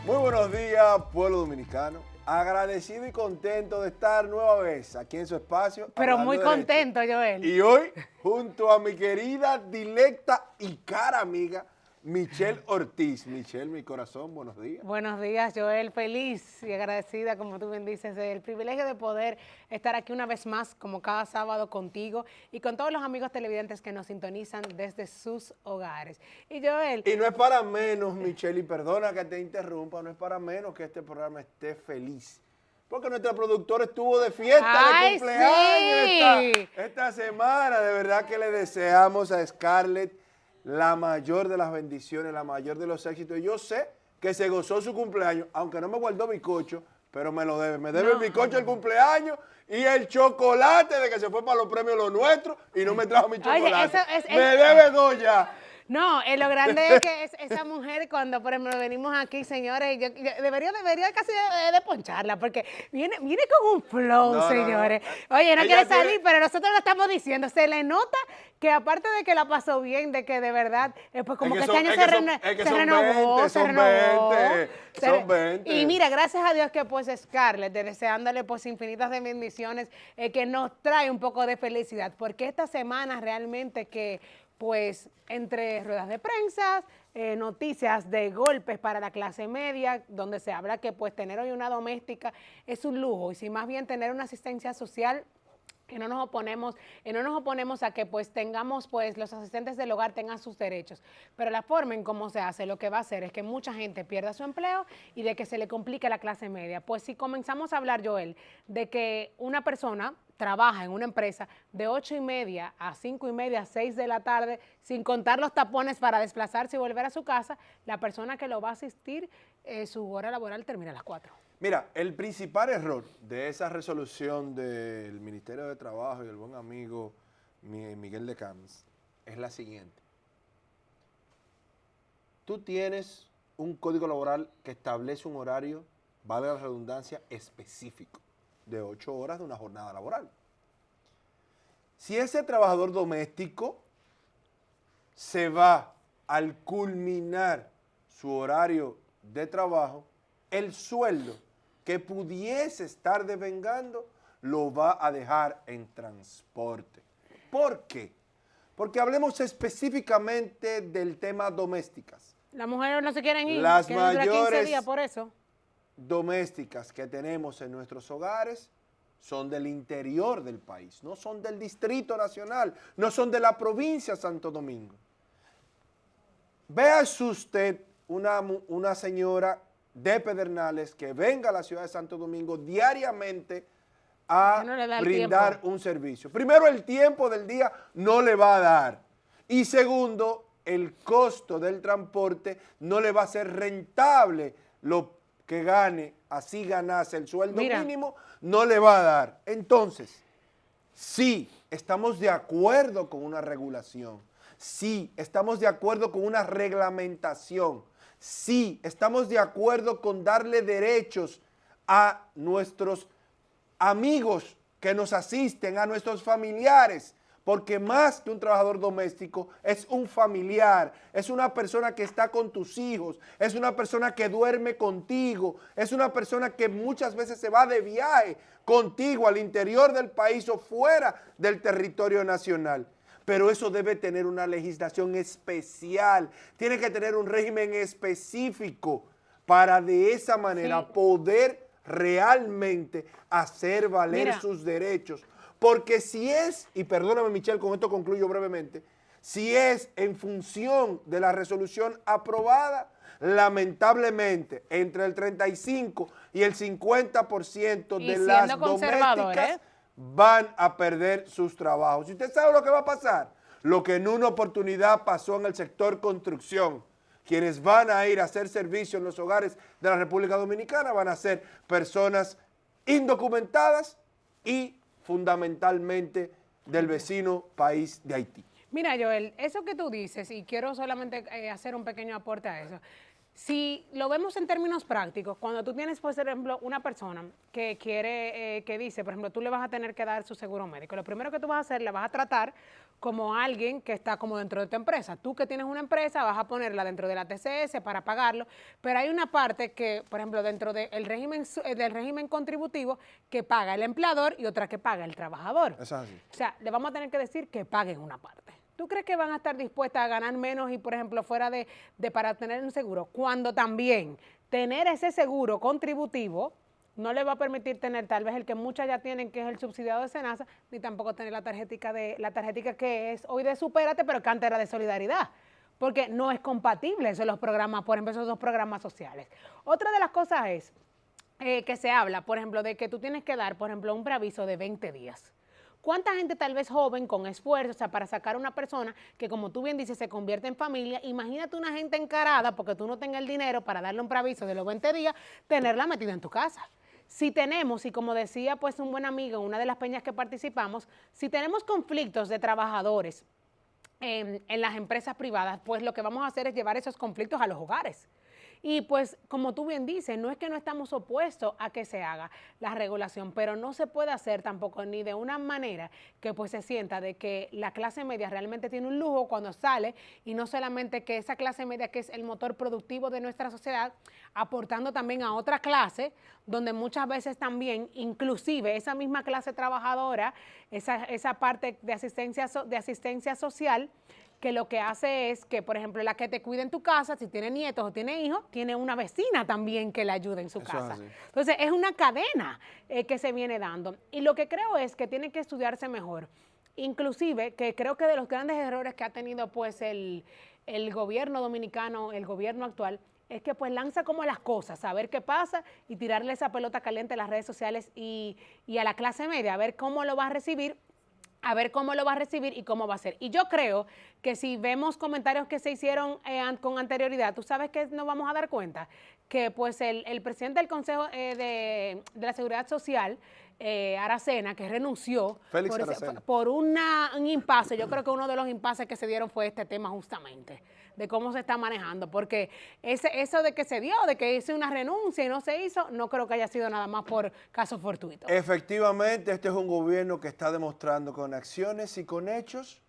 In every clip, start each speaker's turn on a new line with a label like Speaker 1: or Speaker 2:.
Speaker 1: Muy buenos días, pueblo dominicano. Agradecido y contento de estar nueva vez aquí en su espacio.
Speaker 2: Pero
Speaker 1: Hablando
Speaker 2: muy
Speaker 1: Derecho.
Speaker 2: contento, Joel.
Speaker 1: Y hoy, junto a mi querida, directa y cara amiga, Michelle Ortiz. Michelle, mi corazón, buenos días.
Speaker 2: Buenos días, Joel. Feliz y agradecida, como tú bien dices, del privilegio de poder estar aquí una vez más, como cada sábado, contigo y con todos los amigos televidentes que nos sintonizan desde sus hogares. Y Joel...
Speaker 1: Y no es para menos, Michelle, y perdona que te interrumpa, no es para menos que este programa esté feliz. Porque nuestra productora estuvo de fiesta de cumpleaños
Speaker 2: sí.
Speaker 1: esta semana. De verdad que le deseamos a Scarlett la mayor de las bendiciones, la mayor de los éxitos. Y yo sé que se gozó su cumpleaños, aunque no me guardó bizcocho, pero me lo debe. Me debe el bizcocho el cumpleaños y el chocolate de que se fue para los premios Lo Nuestro y no me trajo mi chocolate. Me debe dos ya.
Speaker 2: No, lo grande es que esa mujer cuando, por ejemplo, venimos aquí, señores, yo debería casi de poncharla, porque viene con un flow, señores. Oye, no quiere salir, pero nosotros lo estamos diciendo. Se le nota que aparte de que la pasó bien, de que de verdad, pues como que este año se renovó.
Speaker 1: Son 20.
Speaker 2: Y mira, gracias a Dios que pues Scarlett, deseándole pues infinitas de bendiciones, que nos trae un poco de felicidad, porque esta semana realmente que pues entre ruedas de prensa, noticias de golpes para la clase media, donde se habla que pues tener hoy una doméstica es un lujo, y si más bien tener una asistencia social, que no nos oponemos a que pues tengamos, pues los asistentes del hogar tengan sus derechos, pero la forma en cómo se hace, lo que va a hacer es que mucha gente pierda su empleo y de que se le complique a la clase media. Pues si comenzamos a hablar, Joel, de que una persona trabaja en una empresa de 8:30 a 5:30, 6 de la tarde, sin contar los tapones para desplazarse y volver a su casa, la persona que lo va a asistir, su hora laboral termina a las 4.
Speaker 1: Mira, el principal error de esa resolución del Ministerio de Trabajo y el buen amigo Miguel de Camps es la siguiente. Tú tienes un código laboral que establece un horario, vale la redundancia, específico, de 8 horas de una jornada laboral. Si ese trabajador doméstico se va al culminar su horario de trabajo, el sueldo que pudiese estar devengando lo va a dejar en transporte. ¿Por qué? Porque hablemos específicamente del tema domésticas.
Speaker 2: Las mujeres no se quieren ir,
Speaker 1: Las
Speaker 2: quieren durar 15
Speaker 1: mayores
Speaker 2: días por eso.
Speaker 1: Domésticas que tenemos en nuestros hogares son del interior del país, no son del Distrito Nacional, no son de la provincia de Santo Domingo. Véase usted una señora de Pedernales que venga a la ciudad de Santo Domingo diariamente a brindar un servicio. Primero, el tiempo del día no le va a dar. Y segundo, el costo del transporte no le va a ser rentable. Lo que gane, así ganase el sueldo mínimo, no le va a dar. Entonces, sí, estamos de acuerdo con una regulación. Sí, estamos de acuerdo con una reglamentación. Sí, estamos de acuerdo con darle derechos a nuestros amigos que nos asisten, a nuestros familiares, porque más que un trabajador doméstico es un familiar, es una persona que está con tus hijos, es una persona que duerme contigo, es una persona que muchas veces se va de viaje contigo al interior del país o fuera del territorio nacional. Pero eso debe tener una legislación especial, tiene que tener un régimen específico para de esa manera poder realmente hacer valer sus derechos. Porque si es, y perdóname Michelle, con esto concluyo brevemente, si es en función de la resolución aprobada, lamentablemente entre el 35 y el 50% de las domésticas van a perder sus trabajos. ¿Y usted sabe lo que va a pasar? Lo que en una oportunidad pasó en el sector construcción. Quienes van a ir a hacer servicio en los hogares de la República Dominicana van a ser personas indocumentadas y fundamentalmente del vecino país de Haití.
Speaker 2: Mira, Joel, eso que tú dices, y quiero solamente hacer un pequeño aporte a eso. Si lo vemos en términos prácticos, cuando tú tienes, por ejemplo, una persona que quiere, que dice, por ejemplo, tú le vas a tener que dar su seguro médico, lo primero que tú vas a hacer, la vas a tratar como alguien que está como dentro de tu empresa. Tú que tienes una empresa vas a ponerla dentro de la TCS para pagarlo, pero hay una parte que, por ejemplo, dentro del régimen contributivo que paga el empleador y otra que paga el trabajador.
Speaker 1: Es así.
Speaker 2: O sea, le vamos a tener que decir que paguen una parte. ¿Tú crees que van a estar dispuestas a ganar menos y, por ejemplo, fuera de para tener un seguro? Cuando también tener ese seguro contributivo no le va a permitir tener tal vez el que muchas ya tienen, que es el subsidiado de SENASA, ni tampoco tener la tarjetica que es hoy de Supérate, pero que antes era de Solidaridad, porque no es compatible eso los programas, por ejemplo, esos dos programas sociales. Otra de las cosas es que se habla, por ejemplo, de que tú tienes que dar, por ejemplo, un preaviso de 20 días. ¿Cuánta gente tal vez joven, con esfuerzo, o sea, para sacar a una persona que, como tú bien dices, se convierte en familia? Imagínate una gente encarada porque tú no tengas el dinero para darle un preaviso de los 20 días, tenerla metida en tu casa. Si tenemos, y como decía pues un buen amigo en una de las peñas que participamos, si tenemos conflictos de trabajadores en las empresas privadas, pues lo que vamos a hacer es llevar esos conflictos a los hogares. Y pues, como tú bien dices, no es que no estamos opuestos a que se haga la regulación, pero no se puede hacer tampoco ni de una manera que pues se sienta de que la clase media realmente tiene un lujo cuando sale, y no solamente que esa clase media que es el motor productivo de nuestra sociedad, aportando también a otra clase, donde muchas veces también, inclusive esa misma clase trabajadora, esa parte de asistencia social, que lo que hace es que, por ejemplo, la que te cuida en tu casa, si tiene nietos o tiene hijos, tiene una vecina también que le ayuda en su casa. Entonces, es una cadena que se viene dando. Y lo que creo es que tiene que estudiarse mejor. Inclusive, que creo que de los grandes errores que ha tenido pues el gobierno dominicano, el gobierno actual, es que pues lanza como las cosas, a ver qué pasa y tirarle esa pelota caliente a las redes sociales y a la clase media, a ver cómo lo va a recibir, y cómo va a ser. Y yo creo que si vemos comentarios que se hicieron con anterioridad, tú sabes que nos vamos a dar cuenta que pues el presidente del Consejo de la Seguridad Social, Aracena, que renunció por un impasse. Yo creo que uno de los impases que se dieron fue este tema justamente, de cómo se está manejando, porque eso de que se dio, de que hizo una renuncia y no se hizo, no creo que haya sido nada más por caso fortuito.
Speaker 1: Efectivamente, este es un gobierno que está demostrando con acciones y con hechos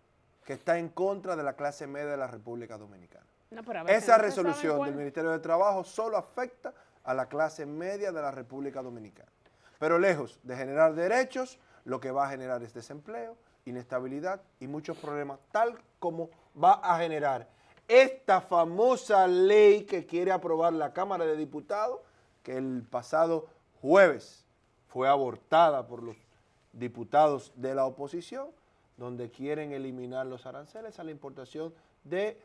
Speaker 1: que está en contra de la clase media de la República Dominicana.
Speaker 2: No,
Speaker 1: esa resolución del Ministerio de Trabajo solo afecta a la clase media de la República Dominicana. Pero lejos de generar derechos, lo que va a generar es desempleo, inestabilidad y muchos problemas, tal como va a generar esta famosa ley que quiere aprobar la Cámara de Diputados, que el pasado jueves fue abortada por los diputados de la oposición, donde quieren eliminar los aranceles a la importación de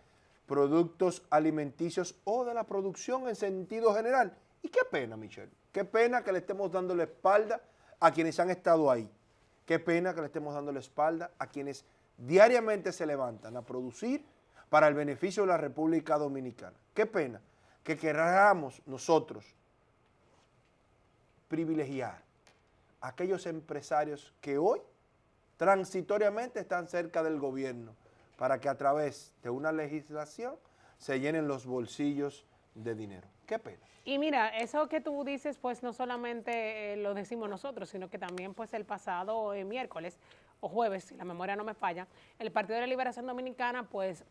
Speaker 1: productos alimenticios o de la producción en sentido general. Y qué pena, Michelle, qué pena que le estemos dando la espalda a quienes han estado ahí. Qué pena que le estemos dando la espalda a quienes diariamente se levantan a producir para el beneficio de la República Dominicana. Qué pena que queramos nosotros privilegiar a aquellos empresarios que hoy transitoriamente están cerca del gobierno para que a través de una legislación se llenen los bolsillos de dinero. Qué pena.
Speaker 2: Y mira, eso que tú dices, pues no solamente lo decimos nosotros, sino que también pues el pasado miércoles o jueves, si la memoria no me falla, el Partido de la Liberación Dominicana pues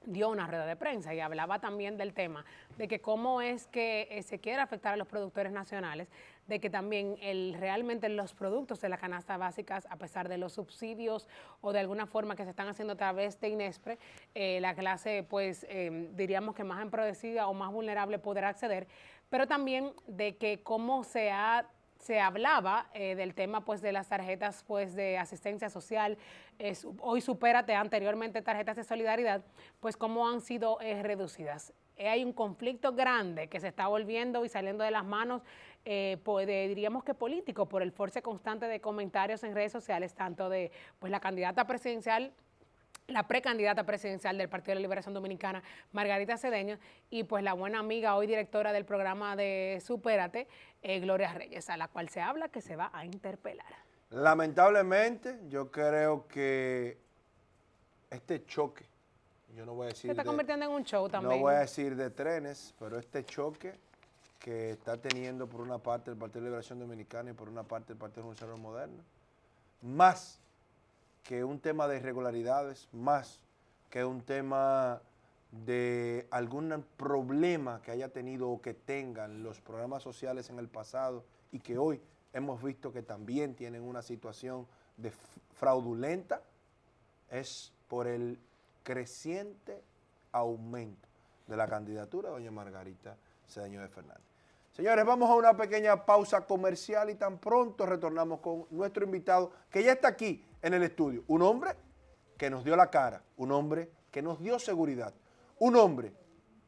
Speaker 2: dio una rueda de prensa y hablaba también del tema de que cómo es que se quiere afectar a los productores nacionales, de que también realmente los productos de la canasta básica, a pesar de los subsidios o de alguna forma que se están haciendo a través de INESPRE, la clase pues diríamos que más empobrecida o más vulnerable podrá acceder, pero también de que cómo se hablaba del tema pues de las tarjetas pues de asistencia social, hoy Supérate, anteriormente tarjetas de solidaridad, pues cómo han sido reducidas. Hay un conflicto grande que se está volviendo y saliendo de las manos, diríamos que político, por el force constante de comentarios en redes sociales, tanto de pues la candidata presidencial, la precandidata presidencial del Partido de la Liberación Dominicana, Margarita Cedeño, y pues la buena amiga, hoy directora del programa de Supérate, Gloria Reyes, a la cual se habla que se va a interpelar.
Speaker 1: Lamentablemente, yo creo que este choque, yo no voy a decir
Speaker 2: se está convirtiendo en un show también.
Speaker 1: No voy a decir de trenes, pero este choque que está teniendo por una parte el Partido de la Liberación Dominicana y por una parte el Partido Revolucionario Moderno, más que un tema de irregularidades, más que un tema de algún problema que haya tenido o que tengan los programas sociales en el pasado y que hoy hemos visto que también tienen una situación de fraudulenta, es por el creciente aumento de la candidatura de doña Margarita Cedeño de Fernández. Señores, vamos a una pequeña pausa comercial y tan pronto retornamos con nuestro invitado que ya está aquí en el estudio. Un hombre que nos dio la cara, un hombre que nos dio seguridad, un hombre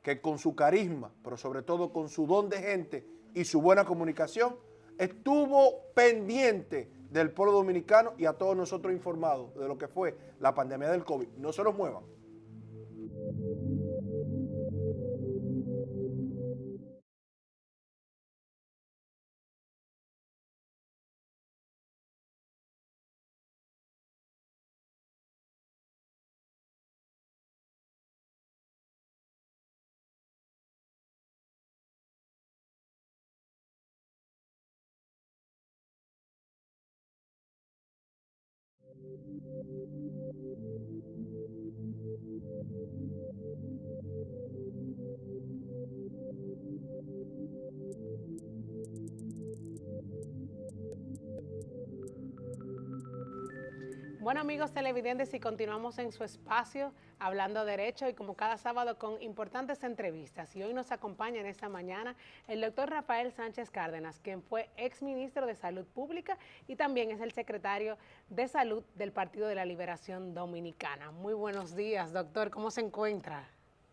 Speaker 1: que con su carisma, pero sobre todo con su don de gente y su buena comunicación, estuvo pendiente del pueblo dominicano y a todos nosotros informados de lo que fue la pandemia del COVID. No se nos muevan.
Speaker 2: Bueno, amigos televidentes, y continuamos en su espacio Hablando Derecho, y como cada sábado con importantes entrevistas. Y hoy nos acompaña en esta mañana el doctor Rafael Sánchez Cárdenas, quien fue exministro de Salud Pública y también es el secretario de Salud del Partido de la Liberación Dominicana. Muy buenos días, doctor. ¿Cómo se encuentra?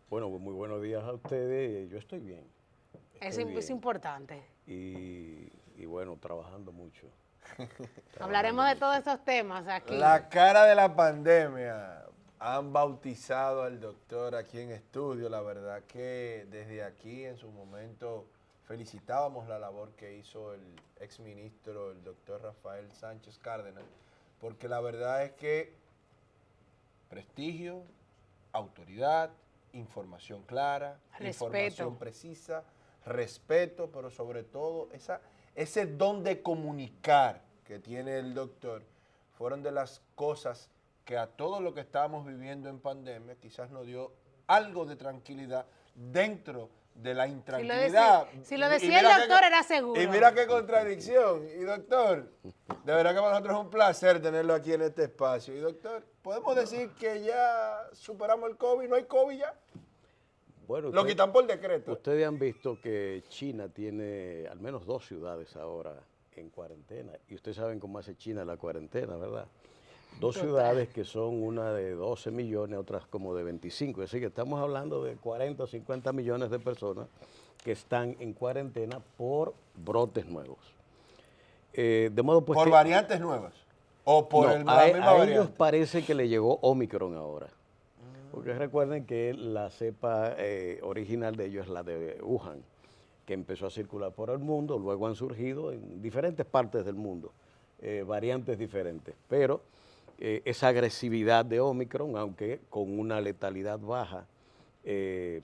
Speaker 3: Bueno, muy buenos días a ustedes. Yo estoy bien.
Speaker 2: Es importante.
Speaker 3: Y bueno, trabajando mucho.
Speaker 2: Hablaremos de todos esos temas aquí.
Speaker 1: La cara de la pandemia. Han bautizado al doctor aquí en estudio. La verdad que desde aquí en su momento felicitábamos la labor que hizo el exministro, el doctor Rafael Sánchez Cárdenas, porque la verdad es que prestigio, autoridad, información clara, información precisa, respeto, pero sobre todo ese don de comunicar que tiene el doctor, fueron de las cosas que a todo lo que estábamos viviendo en pandemia quizás nos dio algo de tranquilidad dentro de la intranquilidad.
Speaker 2: Si lo decía el doctor era seguro.
Speaker 1: Y mira qué contradicción. Y doctor, de verdad que para nosotros es un placer tenerlo aquí en este espacio. Y doctor, ¿podemos decir que ya superamos el COVID? ¿No hay COVID ya?
Speaker 3: Bueno,
Speaker 1: lo quitan por decreto.
Speaker 3: Ustedes han visto que China tiene al menos 2 ciudades ahora en cuarentena. Y ustedes saben cómo hace China la cuarentena, ¿verdad? 2 ciudades que son una de 12 millones, otras como de 25. Así que estamos hablando de 40 o 50 millones de personas que están en cuarentena por brotes nuevos. De modo pues
Speaker 1: ¿Por variantes nuevas? ¿O por la misma variante?
Speaker 3: A ellos parece que le llegó Omicron ahora. Porque recuerden que la cepa original de ellos es la de Wuhan, que empezó a circular por el mundo, luego han surgido en diferentes partes del mundo, variantes diferentes. Pero esa agresividad de Omicron, aunque con una letalidad baja,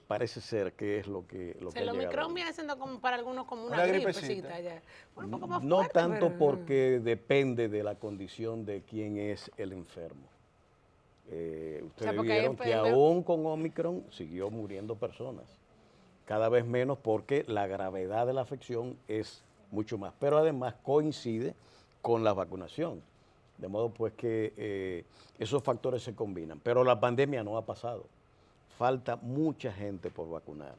Speaker 3: parece ser que es lo que
Speaker 2: el Omicron viene siendo como para algunos como una gripecita ya. Un poco más
Speaker 3: no
Speaker 2: fuerte,
Speaker 3: tanto
Speaker 2: pero
Speaker 3: porque depende de la condición de quién es el enfermo. Ustedes vieron que aún con Omicron siguió muriendo personas, cada vez menos porque la gravedad de la afección es mucho más, pero además coincide con la vacunación, de modo pues que esos factores se combinan, pero la pandemia no ha pasado, falta mucha gente por vacunar.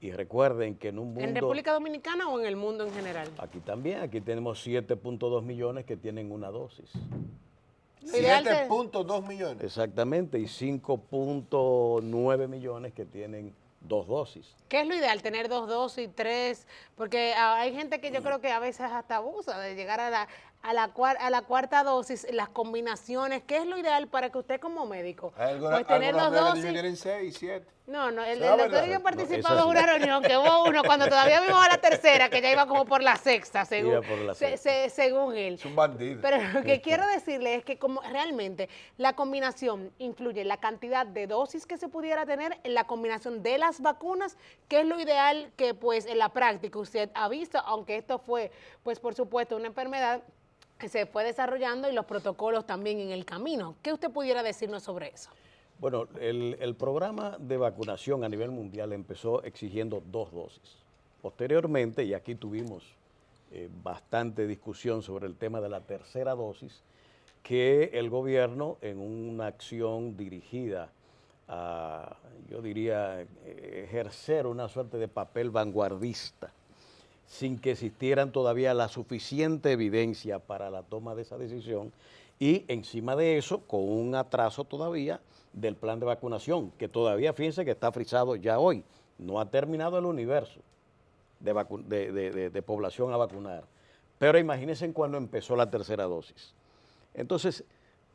Speaker 3: Y recuerden que en un mundo...
Speaker 2: ¿En República Dominicana o en el mundo en general?
Speaker 3: Aquí también, aquí tenemos 7.2 millones que tienen una dosis.
Speaker 1: 7.2 millones.
Speaker 3: Exactamente, y 5.9 millones que tienen 2 dosis.
Speaker 2: ¿Qué es lo ideal? ¿Tener 2 dosis, 3? Porque hay gente que yo creo que a veces hasta abusa de llegar a la cuarta dosis, las combinaciones. ¿Qué es lo ideal para que usted como médico?
Speaker 1: Pues tener 2 dosis. Tienen 6, 7.
Speaker 2: No, el doctor y yo participamos en una reunión que hubo uno cuando todavía vimos a la tercera, que ya iba como por la sexta, según él.
Speaker 1: Es un bandido.
Speaker 2: Pero lo que quiero decirle es que como realmente la combinación influye en la cantidad de dosis que se pudiera tener, en la combinación de las vacunas, que es lo ideal que pues en la práctica usted ha visto, aunque esto fue pues por supuesto una enfermedad se fue desarrollando y los protocolos también en el camino. ¿Qué usted pudiera decirnos sobre eso?
Speaker 3: Bueno, el programa de vacunación a nivel mundial empezó exigiendo 2 dosis. Posteriormente, y aquí tuvimos bastante discusión sobre el tema de la tercera dosis, que el gobierno, en una acción dirigida a, yo diría, ejercer una suerte de papel vanguardista, sin que existieran todavía la suficiente evidencia para la toma de esa decisión, y encima de eso, con un atraso todavía del plan de vacunación, que todavía, fíjense que está frisado ya hoy, no ha terminado el universo de población a vacunar, pero imagínense cuando empezó la tercera dosis. Entonces,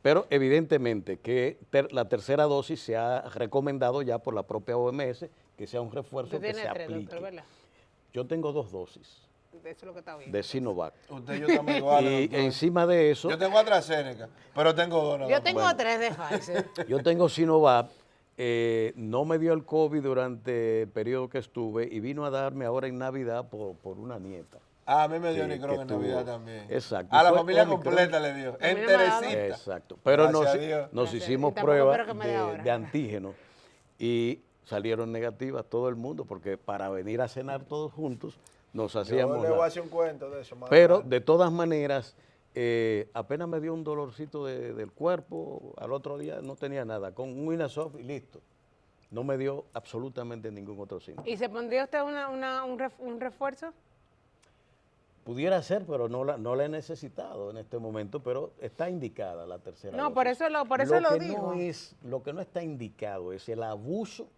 Speaker 3: pero evidentemente que la tercera dosis se ha recomendado ya por la propia OMS, que sea un refuerzo que se aplique. Doctor, yo tengo 2 dosis.
Speaker 2: Eso es lo que está bien.
Speaker 3: De Sinovac.
Speaker 1: Usted y yo estamos iguales.
Speaker 3: Y encima de eso...
Speaker 1: Yo tengo AstraZeneca, pero tengo 2.
Speaker 2: Yo tengo 3 de Pfizer.
Speaker 3: Yo tengo Sinovac. No me dio el COVID durante el periodo que estuve y vino a darme ahora en Navidad por una nieta.
Speaker 1: A mí me dio Omicron en Navidad también.
Speaker 3: Exacto.
Speaker 1: A la familia completa le dio, enterecita.
Speaker 3: Exacto. Pero nos hicimos pruebas de antígeno y salieron negativas todo el mundo, porque para venir a cenar todos juntos nos hacíamos...
Speaker 1: Yo le voy a hacer un cuento de eso.
Speaker 3: Pero de todas maneras, apenas me dio un dolorcito del cuerpo, al otro día no tenía nada, con un Inasoft y listo. No me dio absolutamente ningún otro síntoma.
Speaker 2: ¿Y se pondría usted un refuerzo?
Speaker 3: Pudiera ser, pero no la he necesitado en este momento, pero está indicada la tercera dosis.
Speaker 2: Por eso lo digo.
Speaker 3: Lo que no está indicado es el abuso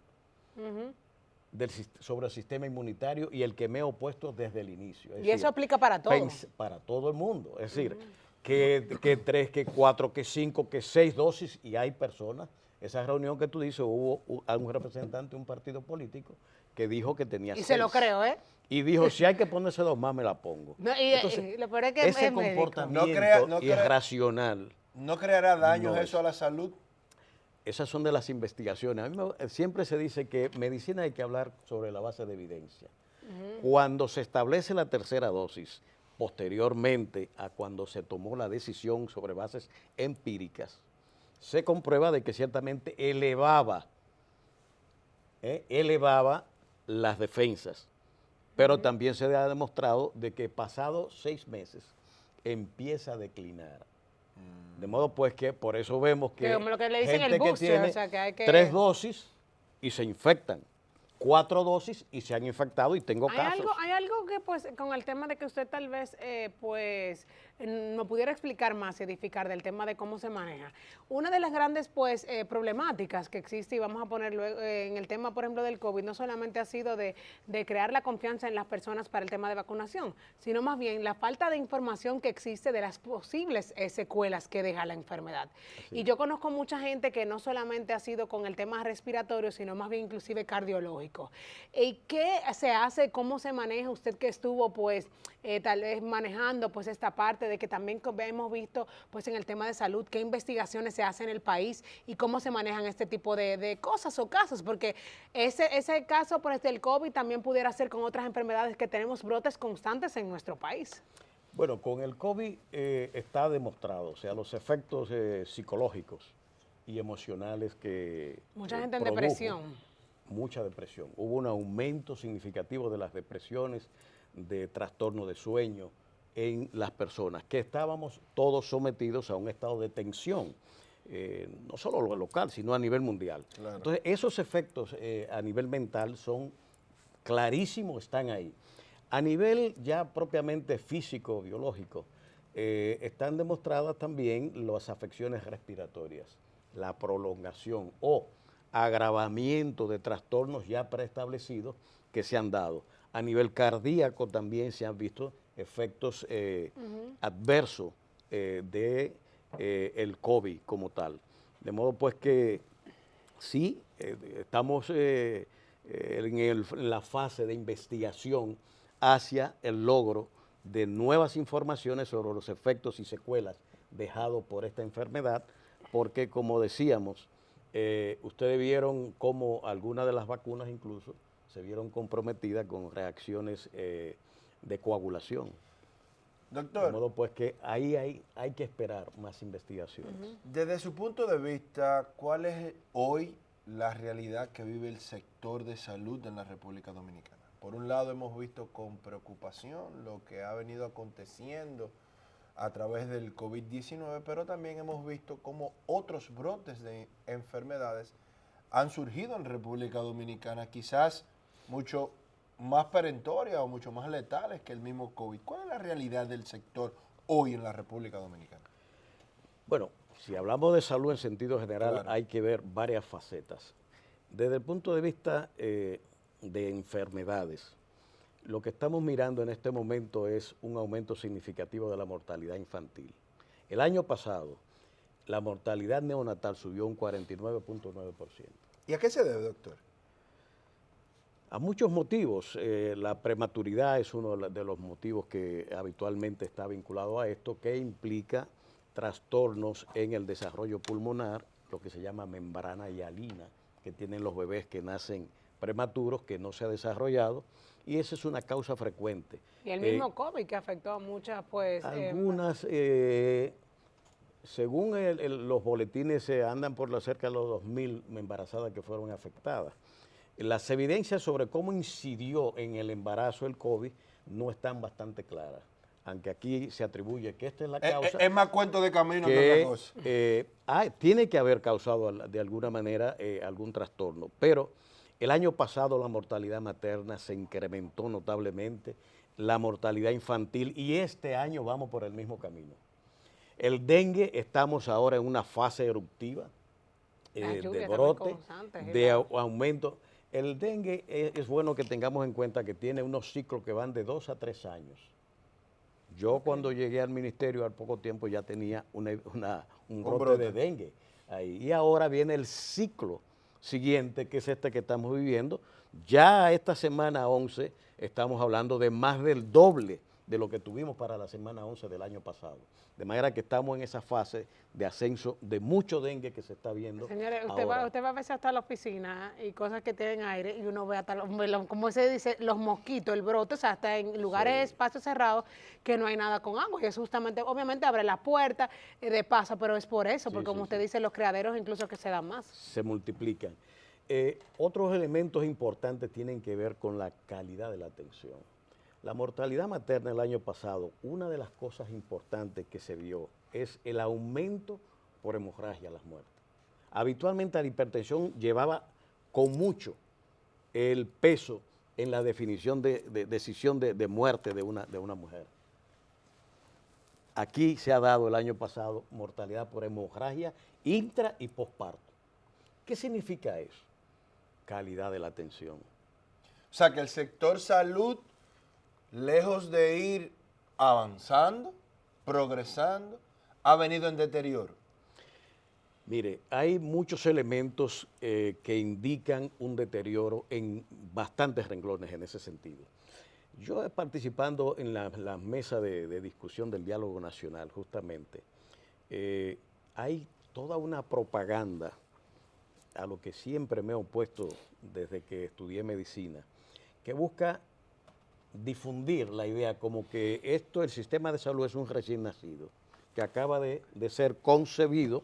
Speaker 3: sobre el sistema inmunitario, y el que me he opuesto desde el inicio.
Speaker 2: Y eso aplica para todos.
Speaker 3: Para todo el mundo. Es decir, que 3, que 4, que 5, que 6 dosis, y hay personas. Esa reunión que tú dices, hubo un representante de un partido político que dijo que tenía 6.
Speaker 2: Y se lo creo, ¿eh?
Speaker 3: Y dijo, si hay que ponerse 2 más, me la pongo.
Speaker 2: No, entonces, lo peor es que
Speaker 3: ese comportamiento irracional.
Speaker 1: ¿No creará daños eso a la salud?
Speaker 3: Esas son de las investigaciones. A mí siempre se dice que medicina hay que hablar sobre la base de evidencia. Cuando se establece la tercera dosis, posteriormente a cuando se tomó la decisión sobre bases empíricas, se comprueba de que ciertamente elevaba las defensas, pero también se ha demostrado de que pasados 6 meses empieza a declinar. De modo pues que por eso vemos que
Speaker 2: lo que le dicen
Speaker 3: gente
Speaker 2: el booster,
Speaker 3: que tiene
Speaker 2: o sea, que hay que...
Speaker 3: 3 dosis y se infectan, 4 dosis y se han infectado, y tengo casos.
Speaker 2: Hay algo que, pues, con el tema de que usted tal vez, pues, no pudiera explicar más, edificar del tema de cómo se maneja. Una de las grandes, pues, problemáticas que existe, y vamos a ponerlo en el tema, por ejemplo, del COVID, no solamente ha sido de crear la confianza en las personas para el tema de vacunación, sino más bien la falta de información que existe de las posibles secuelas que deja la enfermedad. Sí. Y yo conozco mucha gente que no solamente ha sido con el tema respiratorio, sino más bien inclusive cardiológico. ¿Y qué se hace, cómo se maneja usted que estuvo, pues, tal vez manejando, pues, esta parte de que también hemos visto, pues, en el tema de salud, qué investigaciones se hacen en el país y cómo se manejan este tipo de cosas o casos? Porque ese caso, pues, del COVID también pudiera ser con otras enfermedades que tenemos brotes constantes en nuestro país.
Speaker 3: Bueno, con el COVID está demostrado, o sea, los efectos psicológicos y emocionales que
Speaker 2: mucha gente en depresión.
Speaker 3: Mucha depresión. Hubo un aumento significativo de las depresiones, de trastorno de sueño en las personas, que estábamos todos sometidos a un estado de tensión, no solo lo local, sino a nivel mundial. Claro. Entonces, esos efectos a nivel mental son clarísimos, están ahí. A nivel ya propiamente físico, biológico, están demostradas también las afecciones respiratorias, la prolongación o agravamiento de trastornos ya preestablecidos que se han dado. A nivel cardíaco también se han visto efectos adversos de el COVID como tal. De modo pues que sí, estamos en la fase de investigación hacia el logro de nuevas informaciones sobre los efectos y secuelas dejados por esta enfermedad, porque como decíamos, ustedes vieron cómo algunas de las vacunas incluso se vieron comprometidas con reacciones de coagulación.
Speaker 1: Doctor.
Speaker 3: De modo pues que ahí hay que esperar más investigaciones.
Speaker 1: Desde su punto de vista, ¿cuál es hoy la realidad que vive el sector de salud en la República Dominicana? Por un lado, hemos visto con preocupación lo que ha venido aconteciendo a través del COVID-19, pero también hemos visto cómo otros brotes de enfermedades han surgido en República Dominicana, quizás mucho más perentorias o mucho más letales que el mismo COVID. ¿Cuál es la realidad del sector hoy en la República Dominicana?
Speaker 3: Bueno, si hablamos de salud en sentido general,
Speaker 1: Claro.
Speaker 3: hay que ver varias facetas. Desde el punto de vista de enfermedades, lo que estamos mirando en este momento es un aumento significativo de la mortalidad infantil. El año pasado, la mortalidad neonatal subió un 49.9%.
Speaker 1: ¿Y a qué se debe, doctor?
Speaker 3: A muchos motivos. La prematuridad es uno de los motivos que habitualmente está vinculado a esto, que implica trastornos en el desarrollo pulmonar, lo que se llama membrana hialina, que tienen los bebés que nacen prematuros, que no se ha desarrollado, y esa es una causa frecuente.
Speaker 2: Y el mismo COVID que afectó a muchas, pues...
Speaker 3: Algunas, según los boletines, andan por cerca de los 2.000 embarazadas que fueron afectadas. Las evidencias sobre cómo incidió en el embarazo el COVID no están bastante claras, aunque aquí se atribuye que esta es la causa.
Speaker 1: Es más cuento de camino que otra cosa.
Speaker 3: Tiene que haber causado de alguna manera algún trastorno, pero el año pasado la mortalidad materna se incrementó notablemente, la mortalidad infantil, y este año vamos por el mismo camino. El dengue, estamos ahora en una fase eruptiva de brote, de aumento. El dengue es bueno que tengamos en cuenta que tiene unos ciclos que van de 2 a 3 años. Yo cuando llegué al ministerio al poco tiempo ya tenía un brote de dengue ahí. Y ahora viene el ciclo siguiente, que es este que estamos viviendo. Ya esta semana 11 estamos hablando de más del doble de lo que tuvimos para la semana 11 del año pasado. De manera que estamos en esa fase de ascenso de mucho dengue que se está viendo.
Speaker 2: Señores, usted va a veces hasta la oficina y cosas que tienen aire y uno ve hasta, como se dice, los mosquitos, el brote, o sea, hasta en lugares, espacios cerrados que no hay nada con agua. Y eso justamente, obviamente, abre la puerta de paso, pero es por eso, porque como usted dice, los criaderos incluso que se dan más.
Speaker 3: Se multiplican. Otros elementos importantes tienen que ver con la calidad de la atención. La mortalidad materna el año pasado, una de las cosas importantes que se vio es el aumento por hemorragia a las muertes. Habitualmente la hipertensión llevaba con mucho el peso en la definición de decisión de muerte de una mujer. Aquí se ha dado el año pasado mortalidad por hemorragia intra y posparto. ¿Qué significa eso? Calidad de la atención.
Speaker 1: O sea, que el sector salud, lejos de ir avanzando, progresando, ha venido en deterioro.
Speaker 3: Mire, hay muchos elementos que indican un deterioro en bastantes renglones en ese sentido. Yo participando en la mesa de discusión del diálogo nacional, justamente, hay toda una propaganda a lo que siempre me he opuesto desde que estudié medicina, que busca difundir la idea como que el sistema de salud es un recién nacido, que acaba de ser concebido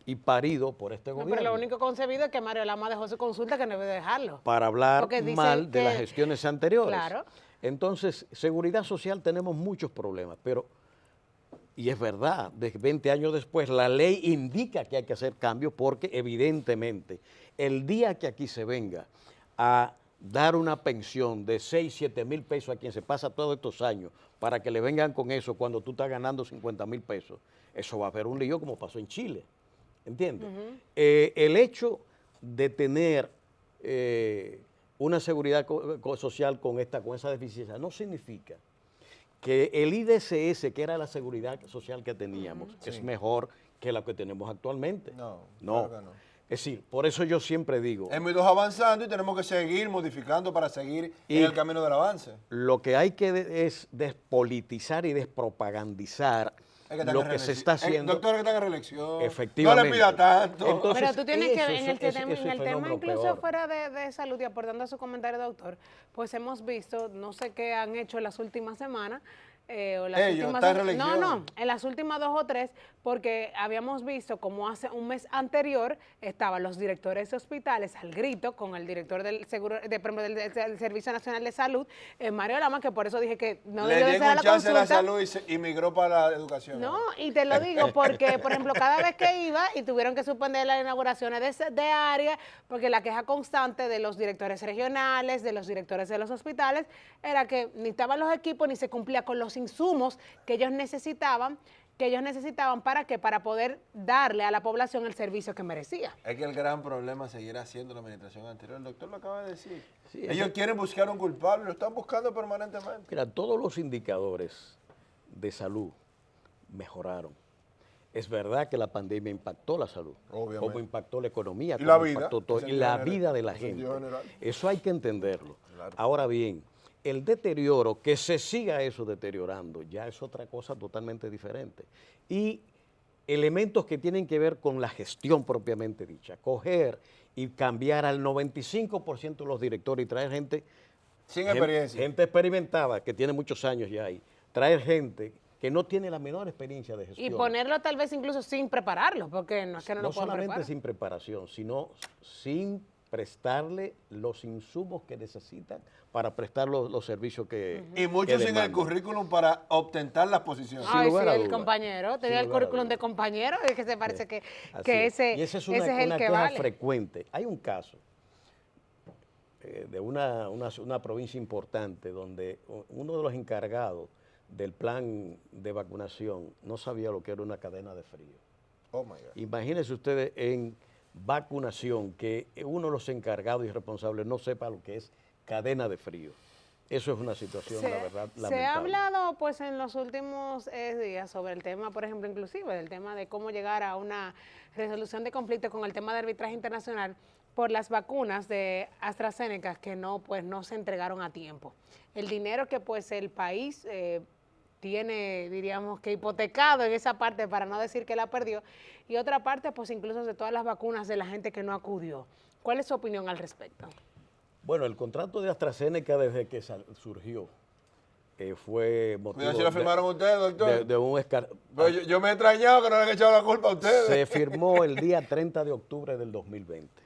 Speaker 3: y parido por este gobierno.
Speaker 2: Pero lo único concebido es que Mario Lama dejó su consulta, que no debe dejarlo.
Speaker 3: Para hablar mal de las gestiones anteriores.
Speaker 2: Claro.
Speaker 3: Entonces, seguridad social tenemos muchos problemas, pero, y es verdad, de 20 años después, la ley indica que hay que hacer cambios porque evidentemente el día que aquí se venga a dar una pensión de 6, 7 mil pesos a quien se pasa todos estos años para que le vengan con eso cuando tú estás ganando 50 mil pesos, eso va a haber un lío como pasó en Chile, ¿entiendes? El hecho de tener una seguridad social con esa deficiencia no significa que el IDSS, que era la seguridad social que teníamos, es mejor que la que tenemos actualmente.
Speaker 1: No.
Speaker 3: Claro que no. Es decir, por eso yo siempre digo...
Speaker 1: Hemos ido avanzando y tenemos que seguir modificando para seguir en el camino del avance.
Speaker 3: Lo que hay que es despolitizar y despropagandizar lo que se está haciendo.
Speaker 1: Doctor, que está en reelección.
Speaker 3: Efectivamente.
Speaker 1: No le pida tanto.
Speaker 3: Entonces,
Speaker 2: pero tú tienes que ver en el tema
Speaker 3: fenómeno
Speaker 2: incluso
Speaker 3: peor.
Speaker 2: fuera de salud, y aportando a su comentario, doctor, pues hemos visto, no sé qué han hecho en las últimas semanas, o las últimas en las últimas 2 o 3, porque habíamos visto como hace un mes anterior estaban los directores de hospitales al grito con el director del seguro del Servicio Nacional de Salud, Mario Lama, que por eso dije que no debió de ser a la consulta.
Speaker 1: La salud y migró para la educación.
Speaker 2: No, y te lo digo porque, por ejemplo, cada vez que iba y tuvieron que suspender las inauguraciones de área, porque la queja constante de los directores regionales, de los directores de los hospitales, era que ni estaban los equipos ni se cumplía con los insumos que ellos necesitaban para poder darle a la población el servicio que merecía.
Speaker 1: Es que el gran problema seguirá siendo la administración anterior. El doctor lo acaba de decir. Sí, ellos quieren buscar un culpable, lo están buscando permanentemente.
Speaker 3: Mira, todos los indicadores de salud mejoraron. Es verdad que la pandemia impactó la salud,
Speaker 1: obviamente,
Speaker 3: como impactó la economía,
Speaker 1: y la vida,
Speaker 3: impactó todo, y la vida de la gente. Eso hay que entenderlo. Claro. Ahora bien, el deterioro, que se siga eso deteriorando, ya es otra cosa totalmente diferente. Y elementos que tienen que ver con la gestión propiamente dicha. Coger y cambiar al 95% de los directores y traer gente
Speaker 1: sin experiencia.
Speaker 3: Gente experimentada, que tiene muchos años ya ahí. Traer gente que no tiene la menor experiencia de gestión.
Speaker 2: Y ponerlo tal vez incluso sin prepararlo, porque no es que no lo puedan preparar.
Speaker 3: No solamente sin preparación, sino sin prestarle los insumos que necesitan para prestar los servicios que
Speaker 1: y muchos sin el currículum para obtentar las posiciones.
Speaker 2: Ay, sí, el compañero, tenía el currículum de compañero, es que se parece que ese,
Speaker 3: y esa es una queja frecuente. Hay un caso de una provincia importante donde uno de los encargados del plan de vacunación no sabía lo que era una cadena de frío.
Speaker 1: Oh my God.
Speaker 3: Imagínense ustedes en vacunación que uno de los encargados y responsables no sepa lo que es cadena de frío. Eso es una situación, la verdad, lamentable.
Speaker 2: Se ha hablado pues en los últimos días sobre el tema, por ejemplo, inclusive del tema de cómo llegar a una resolución de conflicto con el tema de arbitraje internacional por las vacunas de AstraZeneca que no se entregaron a tiempo. El dinero que pues el país tiene, diríamos que hipotecado en esa parte, para no decir que la perdió, y otra parte, pues incluso de todas las vacunas de la gente que no acudió. ¿Cuál es su opinión al respecto?
Speaker 3: Bueno, el contrato de AstraZeneca desde que surgió fue motivo
Speaker 1: si lo firmaron ustedes, doctor.
Speaker 3: De un
Speaker 1: yo me he extrañado que no le han echado la culpa a ustedes.
Speaker 3: Se firmó el día 30 de octubre del 2020.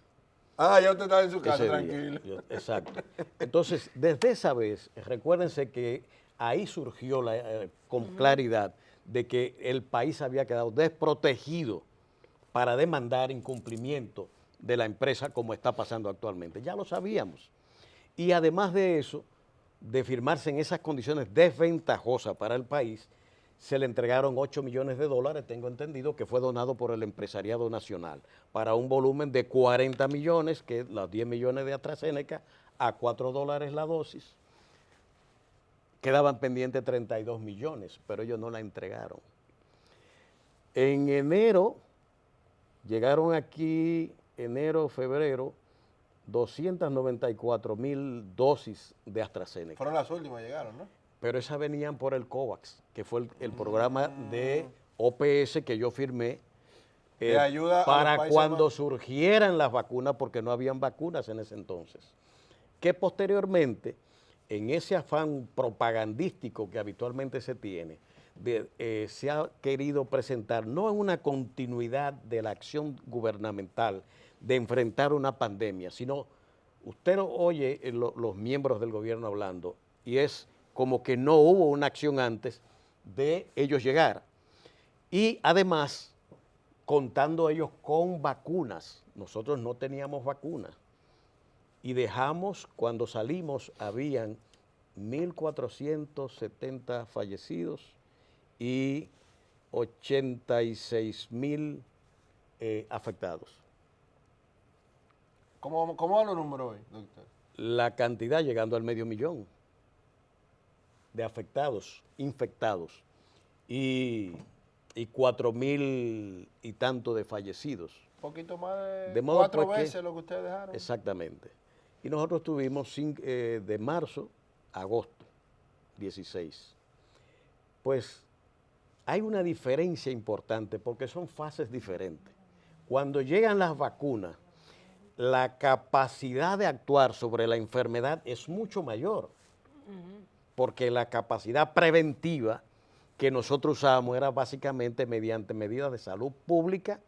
Speaker 1: Ah, ya usted estaba en su casa, tranquilo.
Speaker 3: Exacto. Entonces, desde esa vez, recuérdense que ahí surgió con claridad de que el país había quedado desprotegido para demandar incumplimiento de la empresa como está pasando actualmente. Ya lo sabíamos. Y además de eso, de firmarse en esas condiciones desventajosas para el país, se le entregaron $8 millones, tengo entendido, que fue donado por el empresariado nacional, para un volumen de 40 millones, que es los 10 millones de AstraZeneca, a $4 la dosis. Quedaban pendientes 32 millones, pero ellos no la entregaron. En enero, llegaron aquí, febrero, 294,000 dosis de AstraZeneca.
Speaker 1: Fueron las últimas, llegaron, ¿no?
Speaker 3: Pero esas venían por el COVAX, que fue el programa de OPS que yo firmé
Speaker 1: de ayuda
Speaker 3: para cuando surgieran las vacunas, porque no habían vacunas en ese entonces. Que posteriormente, en ese afán propagandístico que habitualmente se tiene, se ha querido presentar no en una continuidad de la acción gubernamental de enfrentar una pandemia, sino usted oye los miembros del gobierno hablando y es como que no hubo una acción antes de ellos llegar. Y además, contando ellos con vacunas, nosotros no teníamos vacunas. Y dejamos, cuando salimos, habían 1.470 fallecidos y 86,000 afectados.
Speaker 1: ¿Cómo lo número hoy, doctor?
Speaker 3: La cantidad llegando al 500,000 de afectados, infectados, y 4,000 y tanto de fallecidos.
Speaker 1: Un poquito más de 4 veces lo que ustedes dejaron.
Speaker 3: Exactamente. Y nosotros tuvimos de marzo a agosto 16. Pues hay una diferencia importante porque son fases diferentes. Cuando llegan las vacunas, la capacidad de actuar sobre la enfermedad es mucho mayor. porque la capacidad preventiva que nosotros usábamos era básicamente mediante medidas de salud pública,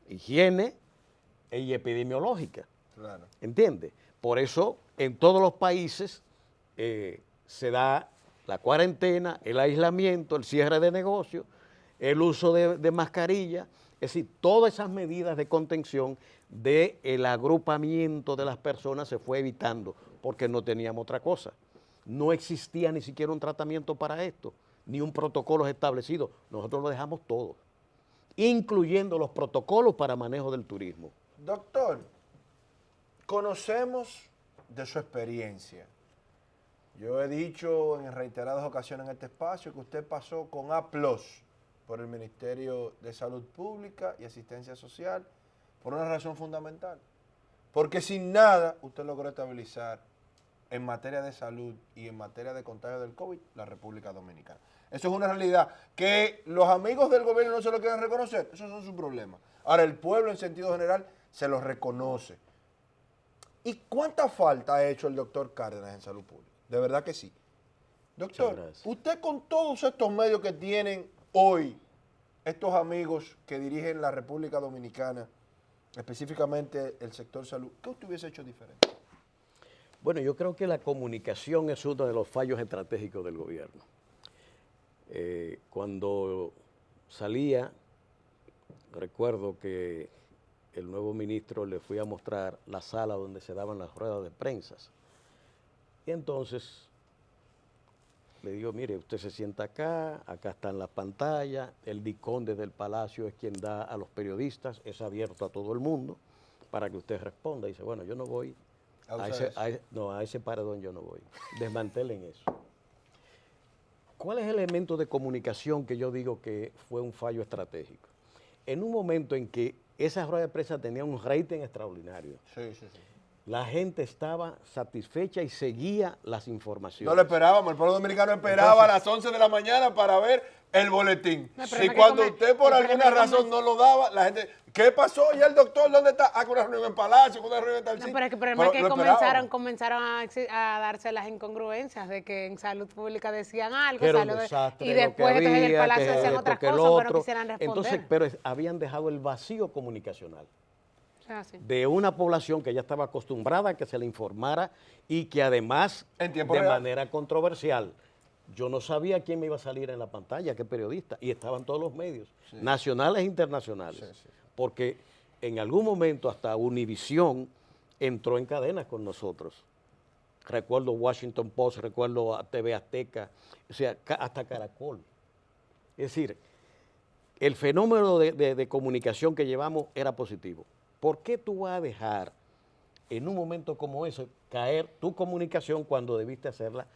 Speaker 3: higiene y epidemiológica.
Speaker 1: Claro.
Speaker 3: ¿Entiendes? Por eso en todos los países se da la cuarentena, el aislamiento, el cierre de negocios, el uso de mascarilla, es decir, todas esas medidas de contención del agrupamiento de las personas se fue evitando porque no teníamos otra cosa. No existía ni siquiera un tratamiento para esto, ni un protocolo establecido. Nosotros lo dejamos todo, incluyendo los protocolos para manejo del turismo.
Speaker 1: Doctor, conocemos de su experiencia. Yo he dicho en reiteradas ocasiones en este espacio que usted pasó con A+ por el Ministerio de Salud Pública y Asistencia Social por una razón fundamental. Porque sin nada usted logró estabilizar en materia de salud y en materia de contagio del COVID la República Dominicana. Eso es una realidad. Que los amigos del gobierno no se lo quieran reconocer, esos son sus problemas. Ahora, el pueblo en sentido general se lo reconoce. ¿Y cuánta falta ha hecho el doctor Cárdenas en salud pública? De verdad que sí. Doctor, usted con todos estos medios que tienen hoy, estos amigos que dirigen la República Dominicana, específicamente el sector salud, ¿qué usted hubiese hecho diferente?
Speaker 3: Bueno, yo creo que la comunicación es uno de los fallos estratégicos del gobierno. Cuando salía, recuerdo que el nuevo ministro le fui a mostrar la sala donde se daban las ruedas de prensa. Y entonces le digo, mire, usted se sienta acá, acá están las pantallas, el vizconde del palacio es quien da a los periodistas, es abierto a todo el mundo para que usted responda. Y dice, bueno, yo no voy, a ese paredón yo no voy, desmantelen eso. ¿Cuál es el elemento de comunicación que yo digo que fue un fallo estratégico? En un momento en que esa rueda de prensa tenía un rating extraordinario.
Speaker 1: Sí.
Speaker 3: La gente estaba satisfecha y seguía las informaciones.
Speaker 1: No lo esperábamos, el pueblo dominicano esperaba a las 11 de la mañana para ver el boletín. No, y cuando usted por alguna razón no lo daba, la gente, ¿qué pasó? ¿Y el doctor dónde está? Ah, con una reunión en Palacio, con una reunión en tal sitio.
Speaker 2: No, pero es que el problema es que comenzaron a darse las incongruencias de que en salud pública decían algo, y después en el Palacio decían otras cosas, pero no quisieran responder.
Speaker 3: Entonces, pero habían dejado el vacío comunicacional. De una población que ya estaba acostumbrada a que se le informara y que además, de manera controversial, yo no sabía quién me iba a salir en la pantalla, qué periodista, y estaban todos los medios, nacionales e internacionales, porque en algún momento hasta Univisión entró en cadena con nosotros. Recuerdo Washington Post, recuerdo a TV Azteca, o sea, hasta Caracol. Es decir, el fenómeno de comunicación que llevamos era positivo. ¿Por qué tú vas a dejar en un momento como ese caer tu comunicación cuando debiste hacerla,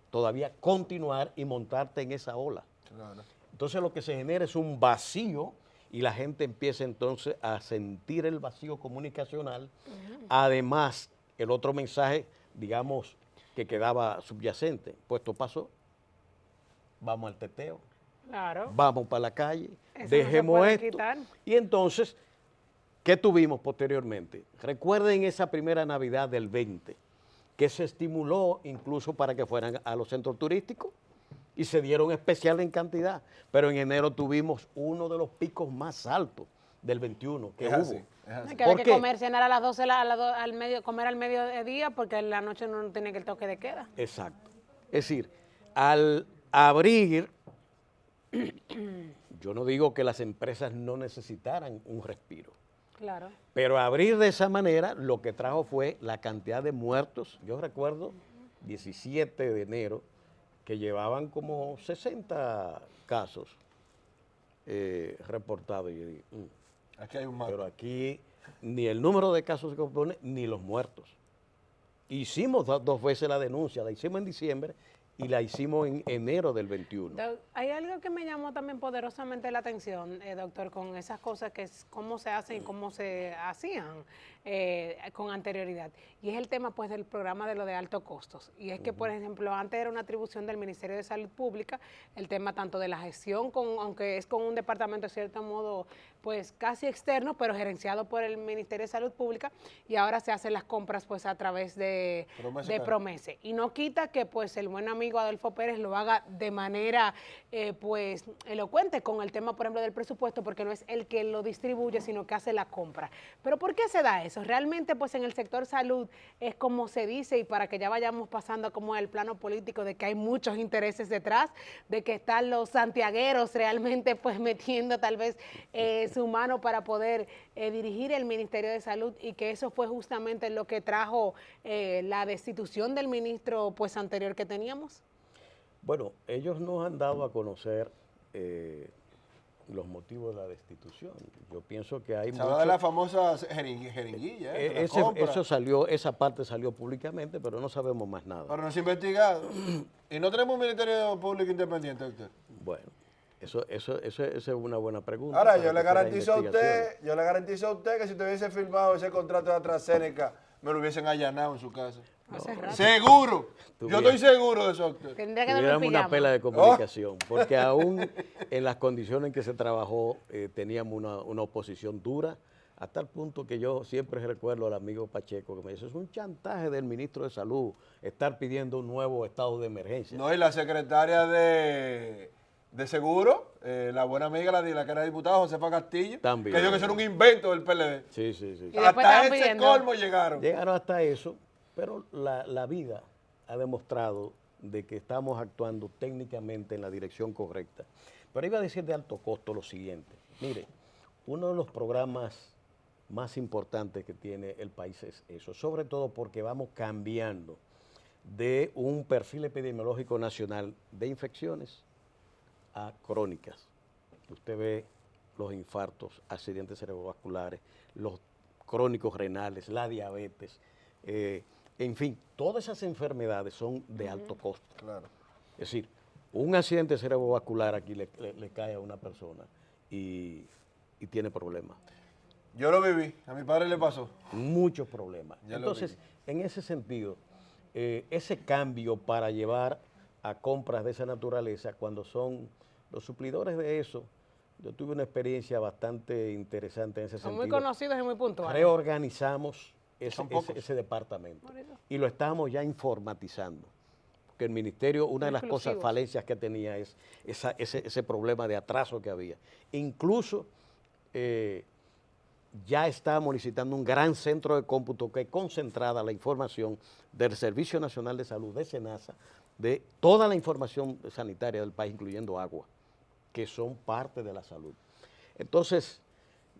Speaker 3: todavía continuar y montarte en esa ola? Claro. Entonces lo que se genera es un vacío y la gente empieza entonces a sentir el vacío comunicacional. Además, el otro mensaje, digamos, que quedaba subyacente, pues esto pasó, vamos al teteo, vamos para la calle, dejemos no esto. Quitar. Y entonces, ¿qué tuvimos posteriormente? Recuerden esa primera Navidad del 20, que se estimuló incluso para que fueran a los centros turísticos y se dieron especial en cantidad, pero en enero tuvimos uno de los picos más altos del 21 que hubo.
Speaker 2: Es que había que comer, cenar a las 12, comer al mediodía, porque en la noche no tiene que el toque de queda.
Speaker 3: Exacto. Es decir, al abrir, yo no digo que las empresas no necesitaran un respiro.
Speaker 2: Claro.
Speaker 3: Pero abrir de esa manera lo que trajo fue la cantidad de muertos. Yo recuerdo 17 de enero que llevaban como 60 casos reportados. Y yo digo,
Speaker 1: aquí hay un mal.
Speaker 3: Pero aquí ni el número de casos se compone ni los muertos. Hicimos dos veces la denuncia, la hicimos en diciembre y la hicimos en enero del 21.
Speaker 2: Hay algo que me llamó también poderosamente la atención, doctor, con esas cosas que es cómo se hacen y cómo se hacían. con anterioridad. Y es el tema pues del programa de lo de altos costos. Y es que, por ejemplo, antes era una atribución del Ministerio de Salud Pública, el tema tanto de la gestión, aunque es con un departamento de cierto modo pues casi externo, pero gerenciado por el Ministerio de Salud Pública, y ahora se hacen las compras pues a través de Promese. Y no quita que pues el buen amigo Adolfo Pérez lo haga de manera pues elocuente con el tema, por ejemplo, del presupuesto, porque no es el que lo distribuye, sino que hace la compra. Pero ¿por qué se da eso? Realmente pues en el sector salud es como se dice, y para que ya vayamos pasando como el plano político, de que hay muchos intereses detrás, de que están los santiagueros realmente pues metiendo tal vez su mano para poder dirigir el Ministerio de Salud, y que eso fue justamente lo que trajo la destitución del ministro pues anterior que teníamos.
Speaker 3: Bueno, ellos nos han dado a conocer los motivos de la destitución. Yo pienso que hay
Speaker 1: se habla de la famosa jeringuilla.
Speaker 3: Eso salió, esa parte salió públicamente, pero no sabemos más nada.
Speaker 1: Pero no se ha investigado. ¿Y no tenemos un Ministerio Público independiente, doctor?
Speaker 3: Bueno, eso es una buena pregunta.
Speaker 1: Ahora, yo le garantizo a usted que si te hubiese firmado ese contrato de AstraZeneca, me lo hubiesen allanado en su casa. No. Seguro. Yo estoy seguro de eso, doctor.
Speaker 3: Tuviéramos una pela de comunicación, porque aún en las condiciones en que se trabajó teníamos una oposición dura, hasta el punto que yo siempre recuerdo al amigo Pacheco que me dice, es un chantaje del ministro de Salud estar pidiendo un nuevo estado de emergencia.
Speaker 1: No, y la secretaria de Seguro, la buena amiga, la que era diputada, Josefa Castillo,
Speaker 3: también,
Speaker 1: que dijo que eso era un invento del PLD.
Speaker 3: Sí.
Speaker 1: Hasta ese colmo llegaron.
Speaker 3: Llegaron hasta eso, pero la vida ha demostrado de que estamos actuando técnicamente en la dirección correcta. Pero iba a decir de alto costo lo siguiente. Mire, uno de los programas más importantes que tiene el país es eso, sobre todo porque vamos cambiando de un perfil epidemiológico nacional de infecciones a crónicas. Usted ve los infartos, accidentes cerebrovasculares, los crónicos renales, la diabetes, en fin, todas esas enfermedades son de alto costo.
Speaker 1: Claro.
Speaker 3: Es decir, un accidente cerebrovascular aquí le cae a una persona y tiene problemas.
Speaker 1: Yo lo viví, a mi padre le pasó.
Speaker 3: Muchos problemas. Entonces, en ese sentido, ese cambio para llevar a compras de esa naturaleza, cuando son los suplidores de eso, yo tuve una experiencia bastante interesante en ese sentido.
Speaker 2: Son muy conocidos y muy puntuales.
Speaker 3: Reorganizamos ese departamento y lo estábamos ya informatizando. Porque el ministerio, una de las cosas, falencias que tenía es ese problema de atraso que había. Incluso ya estábamos licitando un gran centro de cómputo que concentrada la información del Servicio Nacional de Salud, de SENASA, de toda la información sanitaria del país, incluyendo agua, que son parte de la salud. Entonces,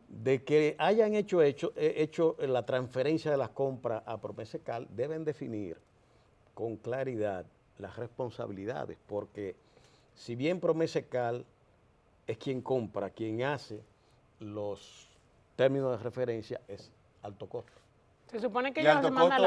Speaker 3: de que hayan hecho la transferencia de las compras a Promesecal, deben definir con claridad las responsabilidades, porque si bien Promesecal es quien compra, quien hace los términos de referencia, es alto costo.
Speaker 2: Se supone que ellos se mandan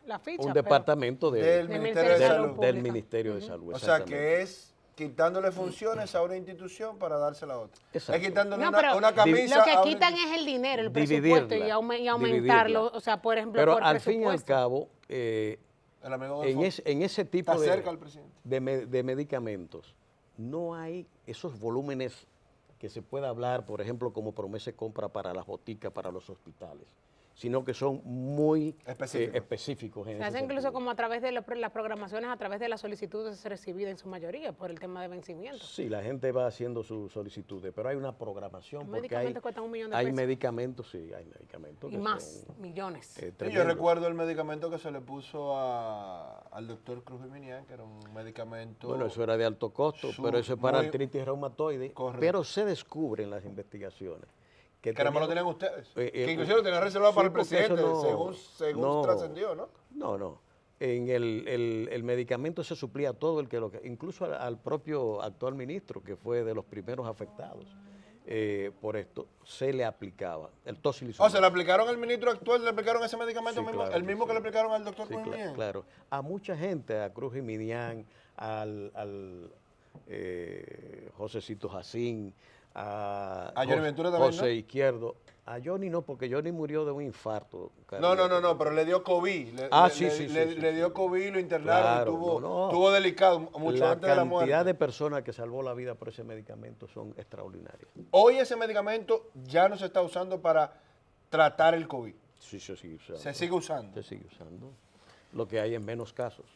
Speaker 2: la ficha.
Speaker 3: Un departamento del Ministerio de Salud.
Speaker 1: O sea, que es quitándole funciones a una institución para dársela a otra.
Speaker 3: Exacto.
Speaker 1: Es quitándole una camisa.
Speaker 2: Lo que quitan es el dinero, el presupuesto, y aumentarlo. O sea, por ejemplo,
Speaker 3: pero al fin y al cabo, en ese tipo de medicamentos, no hay esos volúmenes que se pueda hablar, por ejemplo, como Promese compra para las boticas, para los hospitales, sino que son muy específicos.
Speaker 2: Se hace incluso como a través de las programaciones, a través de las solicitudes recibidas en su mayoría, por el tema de vencimiento.
Speaker 3: Sí, la gente va haciendo sus solicitudes, pero hay una programación.
Speaker 2: Los medicamentos cuestan $1 millón de pesos.
Speaker 3: Hay medicamentos, sí, hay medicamentos.
Speaker 2: Y más, millones.
Speaker 1: Sí, yo recuerdo el medicamento que se le puso al doctor Cruz Minian, que era un medicamento...
Speaker 3: Bueno, eso era de alto costo, pero eso es para artritis reumatoide. Correcto. Pero se descubre en las investigaciones que
Speaker 1: nada más lo tenían ustedes. Que inclusive lo tenían reservado para el presidente, según trascendió, ¿no?
Speaker 3: No. En el medicamento se suplía todo incluso al propio actual ministro, que fue de los primeros afectados por esto, se le aplicaba el tocilizumab.
Speaker 1: ¿Se le aplicaron al ministro actual, le aplicaron ese medicamento mismo, claro, el mismo que le aplicaron al doctor Cruz Minian?
Speaker 3: Claro, a mucha gente, a Cruz Minian, al Josecito Jacín, a
Speaker 1: Johnny Ventura también,
Speaker 3: José Izquierdo. A Johnny no, porque Johnny murió de un infarto.
Speaker 1: No, pero le dio COVID. Le dio COVID y lo internaron. Claro, estuvo delicado mucho antes de la muerte.
Speaker 3: La cantidad de personas que salvó la vida por ese medicamento son extraordinarias.
Speaker 1: Hoy ese medicamento ya no se está usando para tratar el COVID.
Speaker 3: Sí, se sigue usando.
Speaker 1: Se sigue usando.
Speaker 3: Se sigue usando. Lo que hay en menos casos.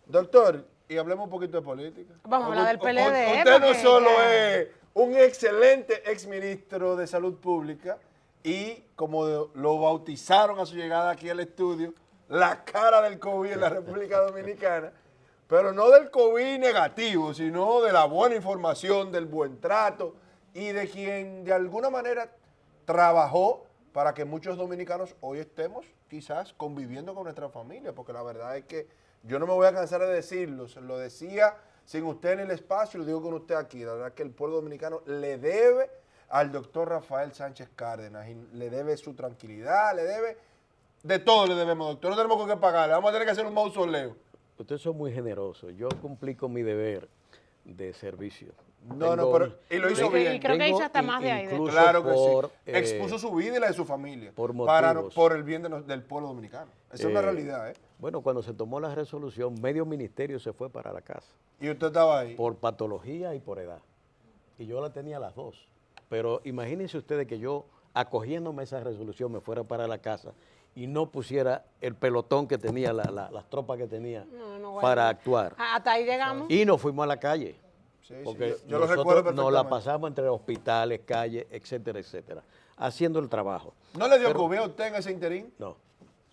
Speaker 1: Doctor, y hablemos un poquito de política.
Speaker 2: Vamos a hablar del PLD.
Speaker 1: Usted no solo es un excelente exministro de Salud Pública y, como lo bautizaron a su llegada aquí al estudio, la cara del COVID en la República Dominicana, pero no del COVID negativo, sino de la buena información, del buen trato y de quien de alguna manera trabajó para que muchos dominicanos hoy estemos quizás conviviendo con nuestra familia, porque la verdad es que yo no me voy a cansar de decirlo, se lo decía sin usted en el espacio, lo digo con usted aquí, la verdad es que el pueblo dominicano le debe al doctor Rafael Sánchez Cárdenas y le debe su tranquilidad, le debe, de todo le debemos, doctor, no tenemos con qué pagarle, vamos a tener que hacer un mausoleo.
Speaker 3: Ustedes son muy generosos, yo cumplí con mi deber de servicio.
Speaker 1: Pero y lo hizo bien.
Speaker 2: Y creo que hizo hasta más de ahí.
Speaker 1: Claro que sí. Expuso su vida y la de su familia. Por el bien del pueblo dominicano. Esa es una realidad, ¿eh?
Speaker 3: Bueno, cuando se tomó la resolución, medio ministerio se fue para la casa.
Speaker 1: ¿Y usted estaba ahí?
Speaker 3: Por patología y por edad. Y yo la tenía las dos. Pero imagínense ustedes que yo, acogiéndome esa resolución, me fuera para la casa y no pusiera el pelotón que tenía, las tropas que tenía para actuar.
Speaker 2: Hasta ahí llegamos.
Speaker 3: Y nos fuimos a la calle. Porque
Speaker 1: yo lo recuerdo perfectamente.
Speaker 3: Nos la pasamos entre hospitales, calles, etcétera, etcétera, haciendo el trabajo.
Speaker 1: ¿No le dio COVID a usted en ese interín?
Speaker 3: No.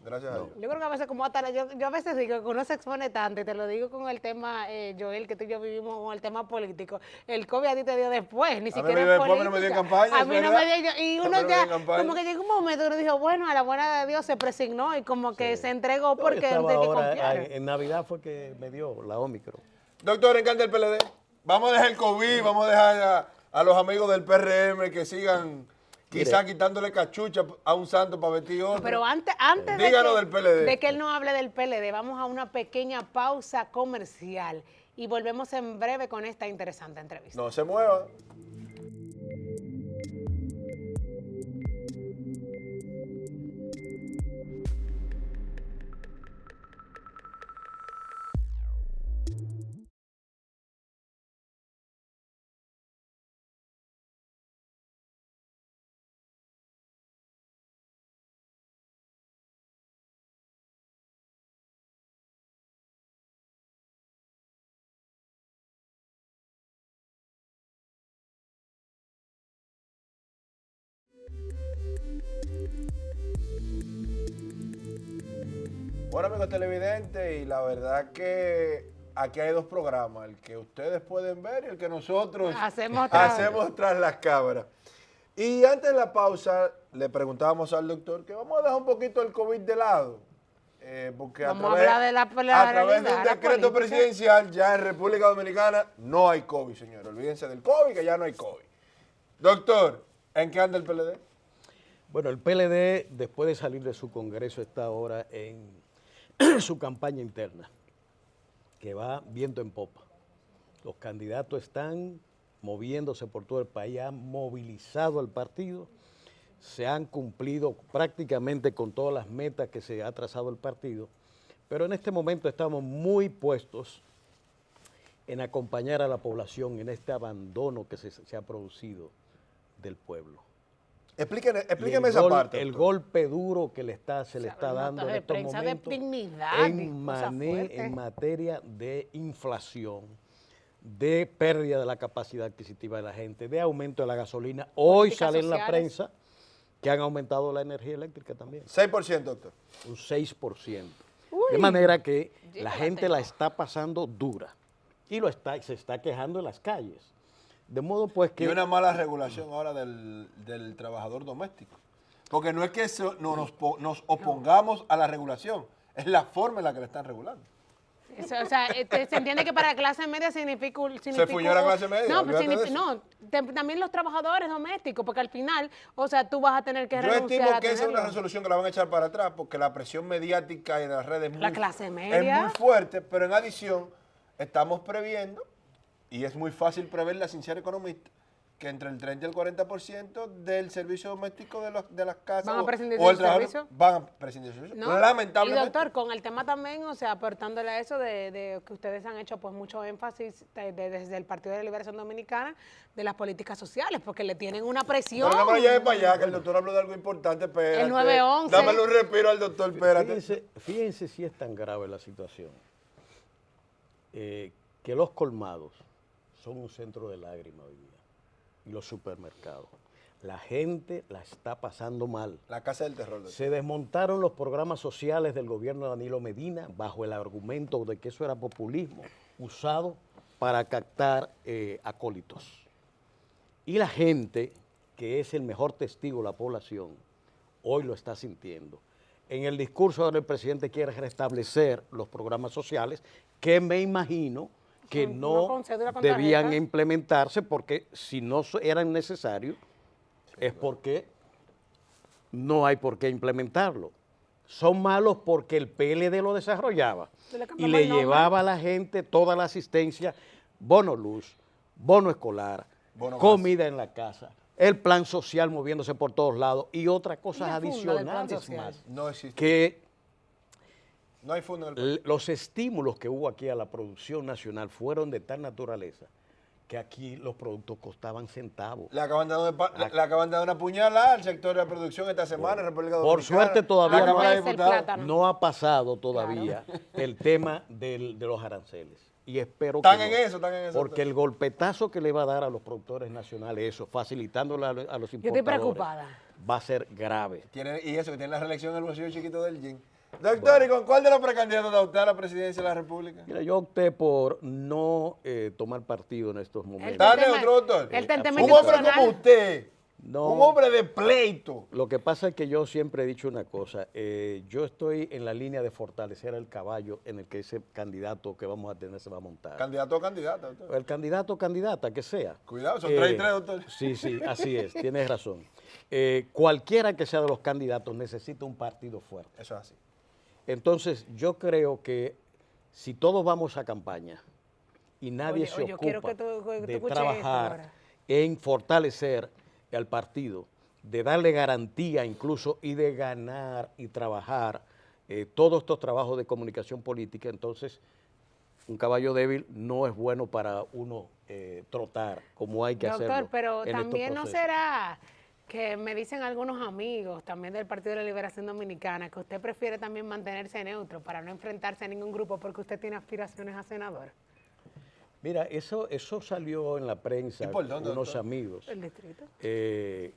Speaker 1: Gracias a Dios.
Speaker 2: Yo creo que a veces como hasta yo a veces digo que uno se expone tanto, y te lo digo con el tema, Joel, que tú y yo vivimos con el tema político. El COVID a ti te dio después, ni siquiera es política.
Speaker 1: A mí no me dio en campaña.
Speaker 2: A mí no me dio, y uno ya, como que llegó un momento que uno dijo, bueno, a la buena de Dios se presignó y como que se entregó porque
Speaker 3: de que confiara. En Navidad fue que me dio la Omicron.
Speaker 1: Doctor, encanta el PLD. Vamos a dejar el COVID, vamos a dejar a los amigos del PRM que sigan quizás quitándole cachucha a un santo para vestir otro.
Speaker 2: Pero antes de que él no hable del PLD, vamos a una pequeña pausa comercial y volvemos en breve con esta interesante entrevista.
Speaker 1: No se muevan. Bueno, amigos televidentes, y la verdad que aquí hay dos programas, el que ustedes pueden ver y el que nosotros hacemos tras las cámaras. Y antes de la pausa, le preguntábamos al doctor que vamos a dejar un poquito el COVID de lado, porque a través de un decreto presidencial ya en República Dominicana no hay COVID, señor. Olvídense del COVID, que ya no hay COVID. Doctor, ¿en qué anda el PLD?
Speaker 3: Bueno, el PLD, después de salir de su congreso, está ahora en su campaña interna, que va viento en popa. Los candidatos están moviéndose por todo el país, han movilizado al partido, se han cumplido prácticamente con todas las metas que se ha trazado el partido, pero en este momento estamos muy puestos en acompañar a la población en este abandono que se ha producido del pueblo.
Speaker 1: Explíqueme esa parte.
Speaker 3: El golpe duro que se le está dando en estos momentos en materia de inflación, de pérdida de la capacidad adquisitiva de la gente, de aumento de la gasolina. Hoy sale en la prensa que han aumentado la energía eléctrica también.
Speaker 1: 6%, doctor.
Speaker 3: Un 6%. De manera que la gente la está pasando dura y se está quejando en las calles. De modo pues que...
Speaker 1: Y una mala regulación ahora del trabajador doméstico. Porque no es que nos opongamos a la regulación, es la forma en la que le están regulando.
Speaker 2: O sea, se entiende que para clase media significa
Speaker 1: se fuñó la clase media.
Speaker 2: No, también los trabajadores domésticos, porque al final, o sea, tú vas a tener que renunciar.
Speaker 1: Yo estimo que esa es una resolución que la van a echar para atrás, porque la presión mediática y de las redes
Speaker 2: la clase media
Speaker 1: es muy fuerte, pero en adición estamos previendo Y es muy fácil preverla sin ser economista, que entre el 30 y el 40% del servicio doméstico de las casas
Speaker 2: ¿Van a prescindir
Speaker 1: o el
Speaker 2: del
Speaker 1: trabajo
Speaker 2: servicio?
Speaker 1: van a prescindir del servicio.
Speaker 2: ¿No?
Speaker 1: Lamentablemente.
Speaker 2: Y doctor, con el tema también, o sea, aportándole a eso de que ustedes han hecho pues mucho énfasis desde el Partido de la Liberación Dominicana de las políticas sociales, porque le tienen una presión.
Speaker 1: Pero no me lo lleve para allá, que el doctor habló de algo importante, espérate.
Speaker 2: El 911.
Speaker 1: Dámele un respiro al doctor, espérate.
Speaker 3: Fíjense si es tan grave la situación, que los colmados son un centro de lágrimas hoy día, y los supermercados. La gente la está pasando mal.
Speaker 1: La casa del terror. Doctor.
Speaker 3: Se desmontaron los programas sociales del gobierno de Danilo Medina bajo el argumento de que eso era populismo usado para captar acólitos. Y la gente, que es el mejor testigo de la población, hoy lo está sintiendo. En el discurso ahora el presidente quiere restablecer los programas sociales, que me imagino que no debían implementarse, porque si no eran necesarios, es porque no hay por qué implementarlo. Son malos porque el PLD lo desarrollaba y le llevaba a la gente toda la asistencia, bono luz, bono escolar, comida en la casa, el plan social moviéndose por todos lados y otras cosas adicionales más.
Speaker 1: No existe.
Speaker 3: Que
Speaker 1: no hay fondo en el país.
Speaker 3: Los estímulos que hubo aquí a la producción nacional fueron de tal naturaleza que aquí los productos costaban centavos.
Speaker 1: Le acaban de dar una puñalada al sector de la producción esta semana en República Dominicana.
Speaker 3: Por suerte todavía no ha pasado todavía el tema de los aranceles. Y espero
Speaker 1: están
Speaker 3: que
Speaker 1: en eso.
Speaker 3: Porque el golpetazo que le va a dar a los productores nacionales, eso, facilitándole a los importadores,
Speaker 2: yo estoy preocupada,
Speaker 3: va a ser grave.
Speaker 1: Y eso, que tiene la reelección en el bolsillo chiquito del jean. Doctor, ¿y con cuál de los precandidatos da usted a la presidencia de la República?
Speaker 3: Mira, yo opté por no tomar partido en estos momentos.
Speaker 1: Dale otro, doctor.
Speaker 2: Un
Speaker 1: hombre como usted,
Speaker 3: no,
Speaker 1: un hombre de pleito.
Speaker 3: Lo que pasa es que yo siempre he dicho una cosa, yo estoy en la línea de fortalecer el caballo en el que ese candidato que vamos a tener se va a montar.
Speaker 1: ¿Candidato o candidata, doctor?
Speaker 3: El candidato o candidata, que sea.
Speaker 1: Cuidado, son 3 y 3, doctor.
Speaker 3: Sí, así es, tienes razón. Cualquiera que sea de los candidatos necesita un partido fuerte.
Speaker 1: Eso es así.
Speaker 3: Entonces, yo creo que si todos vamos a campaña y nadie se ocupa de trabajar en fortalecer al partido, de darle garantía incluso y de ganar y trabajar todos estos trabajos de comunicación política, entonces un caballo débil no es bueno para uno trotar como hay que hacerlo.
Speaker 2: Doctor, pero también no será que me dicen algunos amigos también del Partido de la Liberación Dominicana que usted prefiere también mantenerse neutro para no enfrentarse a ningún grupo porque usted tiene aspiraciones a senador.
Speaker 3: Mira, eso salió en la prensa con unos amigos que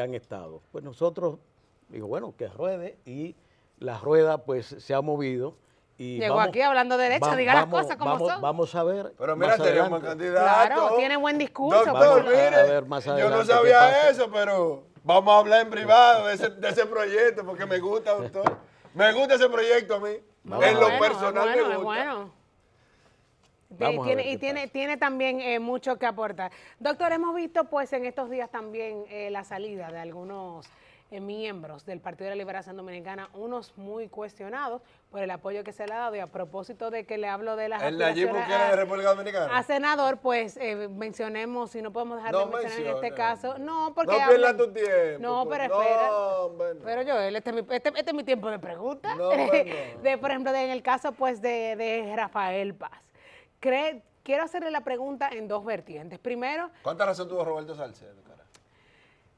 Speaker 3: han estado. Pues nosotros, digo, bueno, que ruede, y la rueda pues se ha movido. Y
Speaker 2: llegó aquí hablando derecho, diga las cosas como son.
Speaker 3: Vamos a ver.
Speaker 1: Pero mira, tenemos candidato.
Speaker 2: Claro, tiene buen discurso.
Speaker 1: Doctor, mire, yo no sabía eso, pero vamos a hablar en privado de ese proyecto porque me gusta, doctor. Me gusta ese proyecto a mí. En lo personal me gusta.
Speaker 2: Es bueno. Tiene también mucho que aportar. Doctor, hemos visto pues en estos días también la salida de algunos miembros del Partido de la Liberación Dominicana, unos muy cuestionados por el apoyo que se le ha dado, y a propósito de que le hablo de las
Speaker 1: aspiraciones de República Dominicana.
Speaker 2: A senador, pues mencionemos, si no podemos dejar de mencionar en este caso, porque
Speaker 1: no pierdas tu tiempo.
Speaker 2: No, pero espera. Pero Joel, este es mi tiempo de pregunta. Por ejemplo, en el caso pues de Rafael Paz. Quiero hacerle la pregunta en dos vertientes. Primero,
Speaker 1: ¿cuánta razón tuvo Roberto Salcedo, cara?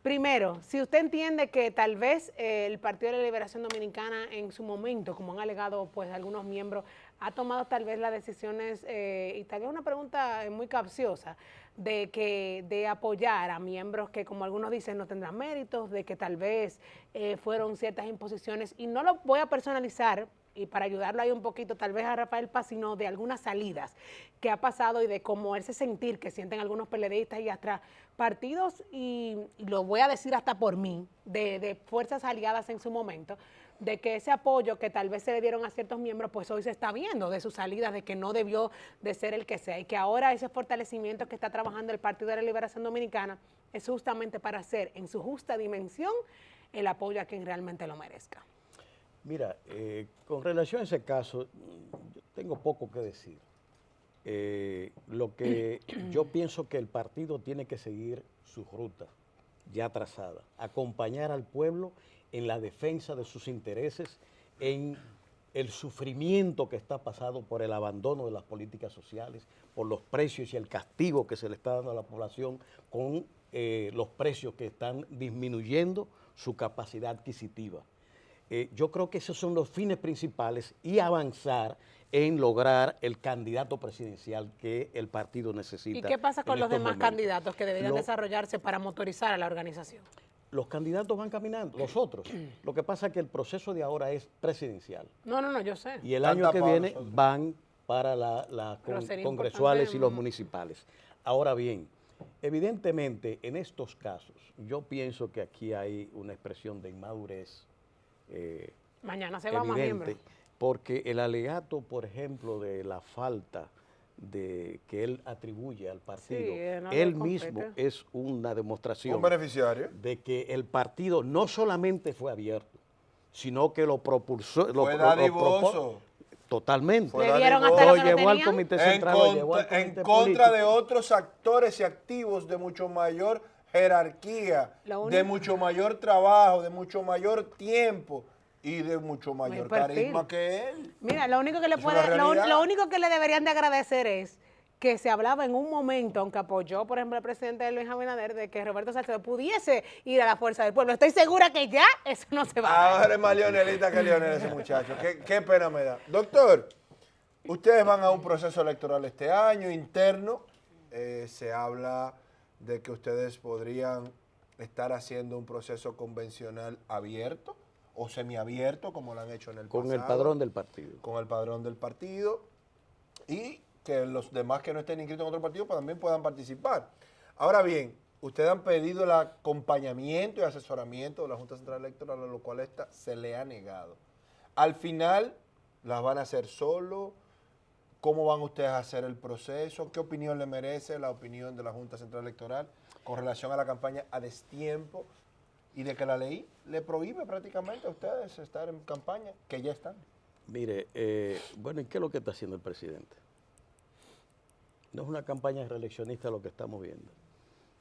Speaker 2: Primero, si usted entiende que tal vez el Partido de la Liberación Dominicana en su momento, como han alegado pues algunos miembros, ha tomado tal vez las decisiones, y tal vez una pregunta muy capciosa, de apoyar a miembros que, como algunos dicen, no tendrán méritos, de que tal vez fueron ciertas imposiciones, y no lo voy a personalizar, y para ayudarlo ahí un poquito, tal vez a Rafael Paz, sino de algunas salidas que ha pasado y de cómo ese sentir que sienten algunos PLDistas y hasta partidos, y lo voy a decir hasta por mí, de fuerzas aliadas en su momento, de que ese apoyo que tal vez se le dieron a ciertos miembros, pues hoy se está viendo de sus salidas, de que no debió de ser el que sea, y que ahora ese fortalecimiento que está trabajando el Partido de la Liberación Dominicana es justamente para hacer en su justa dimensión el apoyo a quien realmente lo merezca.
Speaker 3: Mira, con relación a ese caso, yo tengo poco que decir. lo que yo pienso que el partido tiene que seguir su ruta ya trazada, acompañar al pueblo en la defensa de sus intereses, en el sufrimiento que está pasando por el abandono de las políticas sociales, por los precios y el castigo que se le está dando a la población con los precios que están disminuyendo su capacidad adquisitiva. Yo creo que esos son los fines principales y avanzar en lograr el candidato presidencial que el partido necesita.
Speaker 2: ¿Y qué pasa con los demás candidatos que deberían desarrollarse para motorizar a la organización?
Speaker 3: Los candidatos van caminando, los otros. Lo que pasa es que el proceso de ahora es presidencial.
Speaker 2: No, yo sé.
Speaker 3: Y el año que viene van para las congresuales y los municipales. Ahora bien, evidentemente en estos casos, yo pienso que aquí hay una expresión de inmadurez.
Speaker 2: Mañana se va más miembros.
Speaker 3: Porque el alegato, por ejemplo, de la falta que él atribuye al partido, él mismo es una demostración de que el partido no solamente fue abierto, sino que lo propulsó.
Speaker 1: Fue dadivoso.
Speaker 3: Totalmente.
Speaker 2: Le dieron hasta lo
Speaker 3: llevó al comité central,
Speaker 1: en contra de otros actores y activos de mucho mayor jerarquía, de mucho mayor trabajo, de mucho mayor tiempo y de mucho mayor carisma que él.
Speaker 2: Mira, lo único que le deberían de agradecer es que se hablaba en un momento, aunque apoyó, por ejemplo, el presidente Luis Abinader, de que Roberto Salcedo pudiese ir a la fuerza del pueblo. Estoy segura que ya eso no se va a dar.
Speaker 1: Ahora es más leonelita que Leonel ese muchacho. Qué pena me da. Doctor, ustedes van a un proceso electoral este año, interno. Se habla de que ustedes podrían estar haciendo un proceso convencional abierto o semiabierto, como lo han hecho en el pasado.
Speaker 3: Con el padrón del partido.
Speaker 1: Con el padrón del partido. Y que los demás que no estén inscritos en otro partido también puedan participar. Ahora bien, ustedes han pedido el acompañamiento y asesoramiento de la Junta Central Electoral, a lo cual esta se le ha negado. Al final, ¿las van a hacer solo? ¿Cómo van ustedes a hacer el proceso? ¿Qué opinión le merece la opinión de la Junta Central Electoral con relación a la campaña a destiempo y de que la ley le prohíbe prácticamente a ustedes estar en campaña, que ya están?
Speaker 3: Mire, bueno, ¿y qué es lo que está haciendo el presidente? No es una campaña reeleccionista lo que estamos viendo.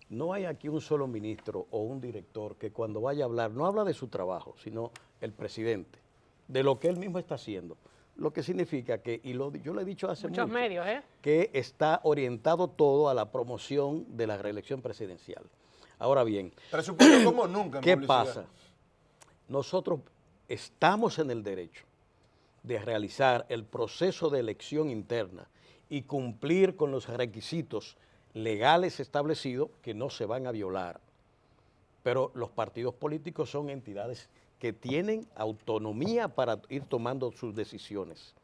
Speaker 3: No hay aquí un solo ministro o un director que cuando vaya a hablar, no habla de su trabajo, sino el presidente, de lo que él mismo está haciendo. Lo que significa que, yo lo he dicho hace mucho,
Speaker 2: medios,
Speaker 3: que está orientado todo a la promoción de la reelección presidencial. Ahora bien,
Speaker 1: presupuesto como nunca.
Speaker 3: ¿Qué pasa? Nosotros estamos en el derecho de realizar el proceso de elección interna y cumplir con los requisitos legales establecidos que no se van a violar. Pero los partidos políticos son entidades que tienen autonomía para ir tomando sus decisiones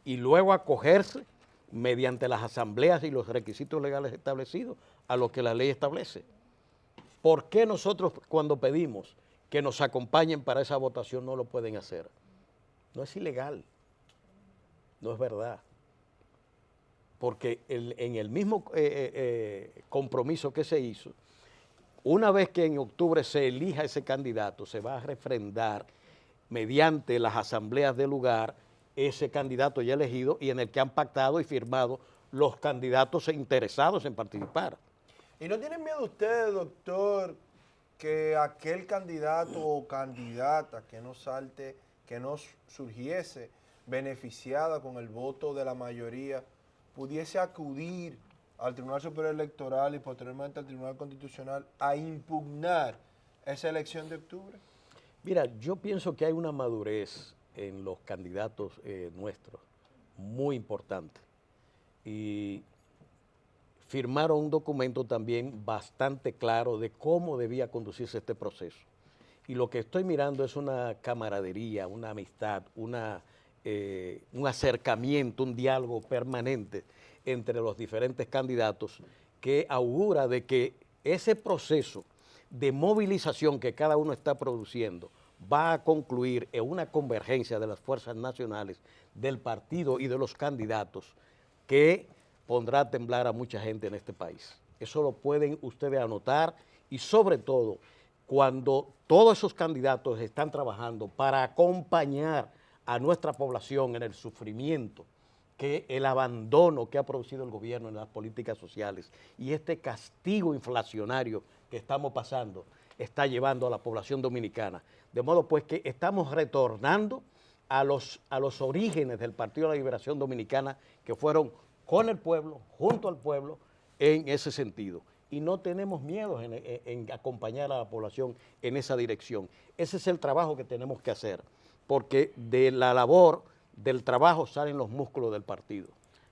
Speaker 3: y luego acogerse mediante las asambleas y los requisitos legales establecidos a lo que la ley establece. ¿Por qué nosotros cuando pedimos que nos acompañen para esa votación no lo pueden hacer? No es ilegal, no es verdad. Porque en el mismo compromiso que se hizo, una vez que en octubre se elija ese candidato, se va a refrendar mediante las asambleas del lugar ese candidato ya elegido y en el que han pactado y firmado los candidatos interesados en participar.
Speaker 1: ¿Y no tienen miedo ustedes, doctor, que aquel candidato o candidata que no salte, que no surgiese beneficiada con el voto de la mayoría, pudiese acudir al Tribunal Superior Electoral y posteriormente al Tribunal Constitucional a impugnar esa elección de octubre?
Speaker 3: Mira, yo pienso que hay una madurez en los candidatos nuestros muy importante y firmaron un documento también bastante claro de cómo debía conducirse este proceso. Y lo que estoy mirando es una camaradería, una amistad, un acercamiento, un diálogo permanente entre los diferentes candidatos que augura de que ese proceso de movilización que cada uno está produciendo va a concluir en una convergencia de las fuerzas nacionales, del partido y de los candidatos que pondrá a temblar a mucha gente en este país. Eso lo pueden ustedes anotar y sobre todo cuando todos esos candidatos están trabajando para acompañar a nuestra población en el sufrimiento que el abandono que ha producido el gobierno en las políticas sociales y este castigo inflacionario que estamos pasando está llevando a la población dominicana. De modo pues que estamos retornando a los orígenes del Partido de la Liberación Dominicana, que fueron con el pueblo, junto al pueblo, en ese sentido. Y no tenemos miedo en acompañar a la población en esa dirección. Ese es el trabajo que tenemos que hacer, porque de la labor, del trabajo, salen los músculos del partido.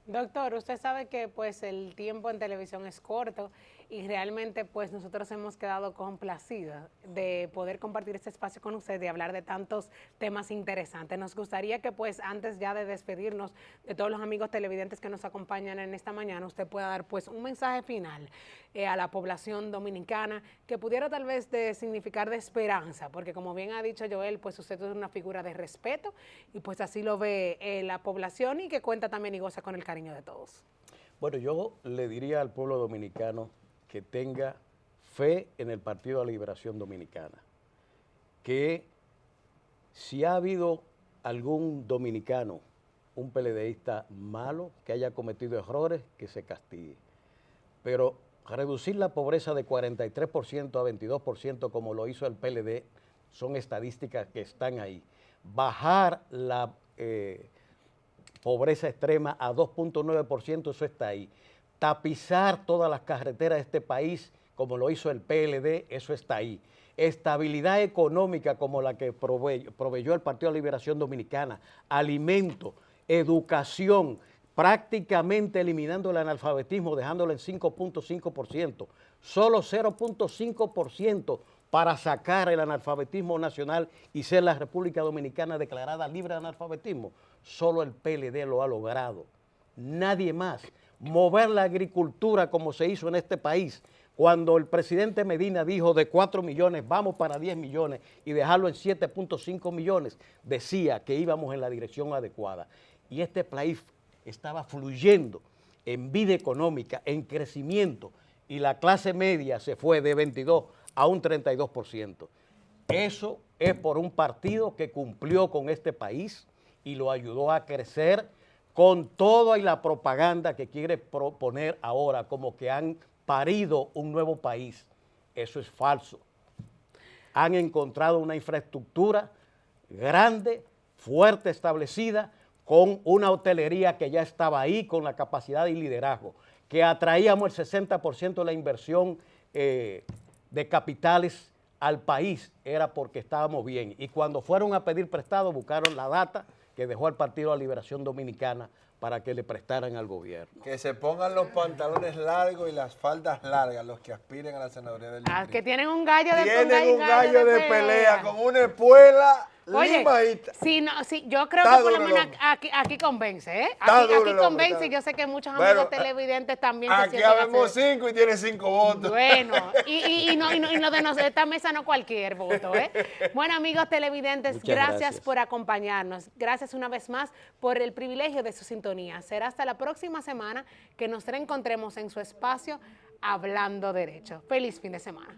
Speaker 2: Doctor, usted sabe que pues el tiempo en televisión es corto y realmente pues nosotros hemos quedado complacidos de poder compartir este espacio con usted, de hablar de tantos temas interesantes. Nos gustaría que pues antes ya de despedirnos de todos los amigos televidentes que nos acompañan en esta mañana, usted pueda dar pues un mensaje final a la población dominicana que pudiera tal vez significar de esperanza, porque como bien ha dicho Joel, pues usted es una figura de respeto y pues así lo ve la población y que cuenta también y goza con el cariño de todos.
Speaker 3: Bueno, yo le diría al pueblo dominicano que tenga fe en el Partido de la Liberación Dominicana, que si ha habido algún dominicano, un PLDista malo, que haya cometido errores, que se castigue. Pero reducir la pobreza de 43% a 22%, como lo hizo el PLD, son estadísticas que están ahí. Bajar la pobreza extrema a 2.9%, eso está ahí. Tapizar todas las carreteras de este país, como lo hizo el PLD, eso está ahí. Estabilidad económica como la que proveyó el Partido de la Liberación Dominicana, alimento, educación, prácticamente eliminando el analfabetismo, dejándolo en 5.5%, solo 0.5% para sacar el analfabetismo nacional y ser la República Dominicana declarada libre de analfabetismo. Solo el PLD lo ha logrado, nadie más. Mover la agricultura como se hizo en este país, cuando el presidente Medina dijo de 4 millones vamos para 10 millones y dejarlo en 7.5 millones, decía que íbamos en la dirección adecuada. Y este país estaba fluyendo en vida económica, en crecimiento, y la clase media se fue de 22 a un 32%. Eso es por un partido que cumplió con este país y lo ayudó a crecer con toda y la propaganda que quiere proponer ahora, como que han parido un nuevo país. Eso es falso. Han encontrado una infraestructura grande, fuerte, establecida, con una hotelería que ya estaba ahí, con la capacidad y liderazgo, que atraíamos el 60% de la inversión de capitales al país, era porque estábamos bien. Y cuando fueron a pedir prestado, buscaron la data que dejó el Partido de la Liberación Dominicana para que le prestaran al gobierno.
Speaker 1: Que se pongan los pantalones largos y las faldas largas los que aspiren a la senaduría del distrito.
Speaker 2: Que tienen un gallo de pelea.
Speaker 1: Tienen un gallo de pelea con una espuela.
Speaker 2: Oye, yo creo que por lo menos aquí convence, ¿eh? Aquí convence y yo sé que muchos amigos televidentes también.
Speaker 1: Aquí habemos 5 y tiene 5 votos.
Speaker 2: Bueno, y no de esta mesa no cualquier voto, ¿eh? Bueno, amigos televidentes, gracias por acompañarnos. Gracias una vez más por el privilegio de su sintonía. Será hasta la próxima semana que nos reencontremos en su espacio Hablando Derecho. Feliz fin de semana.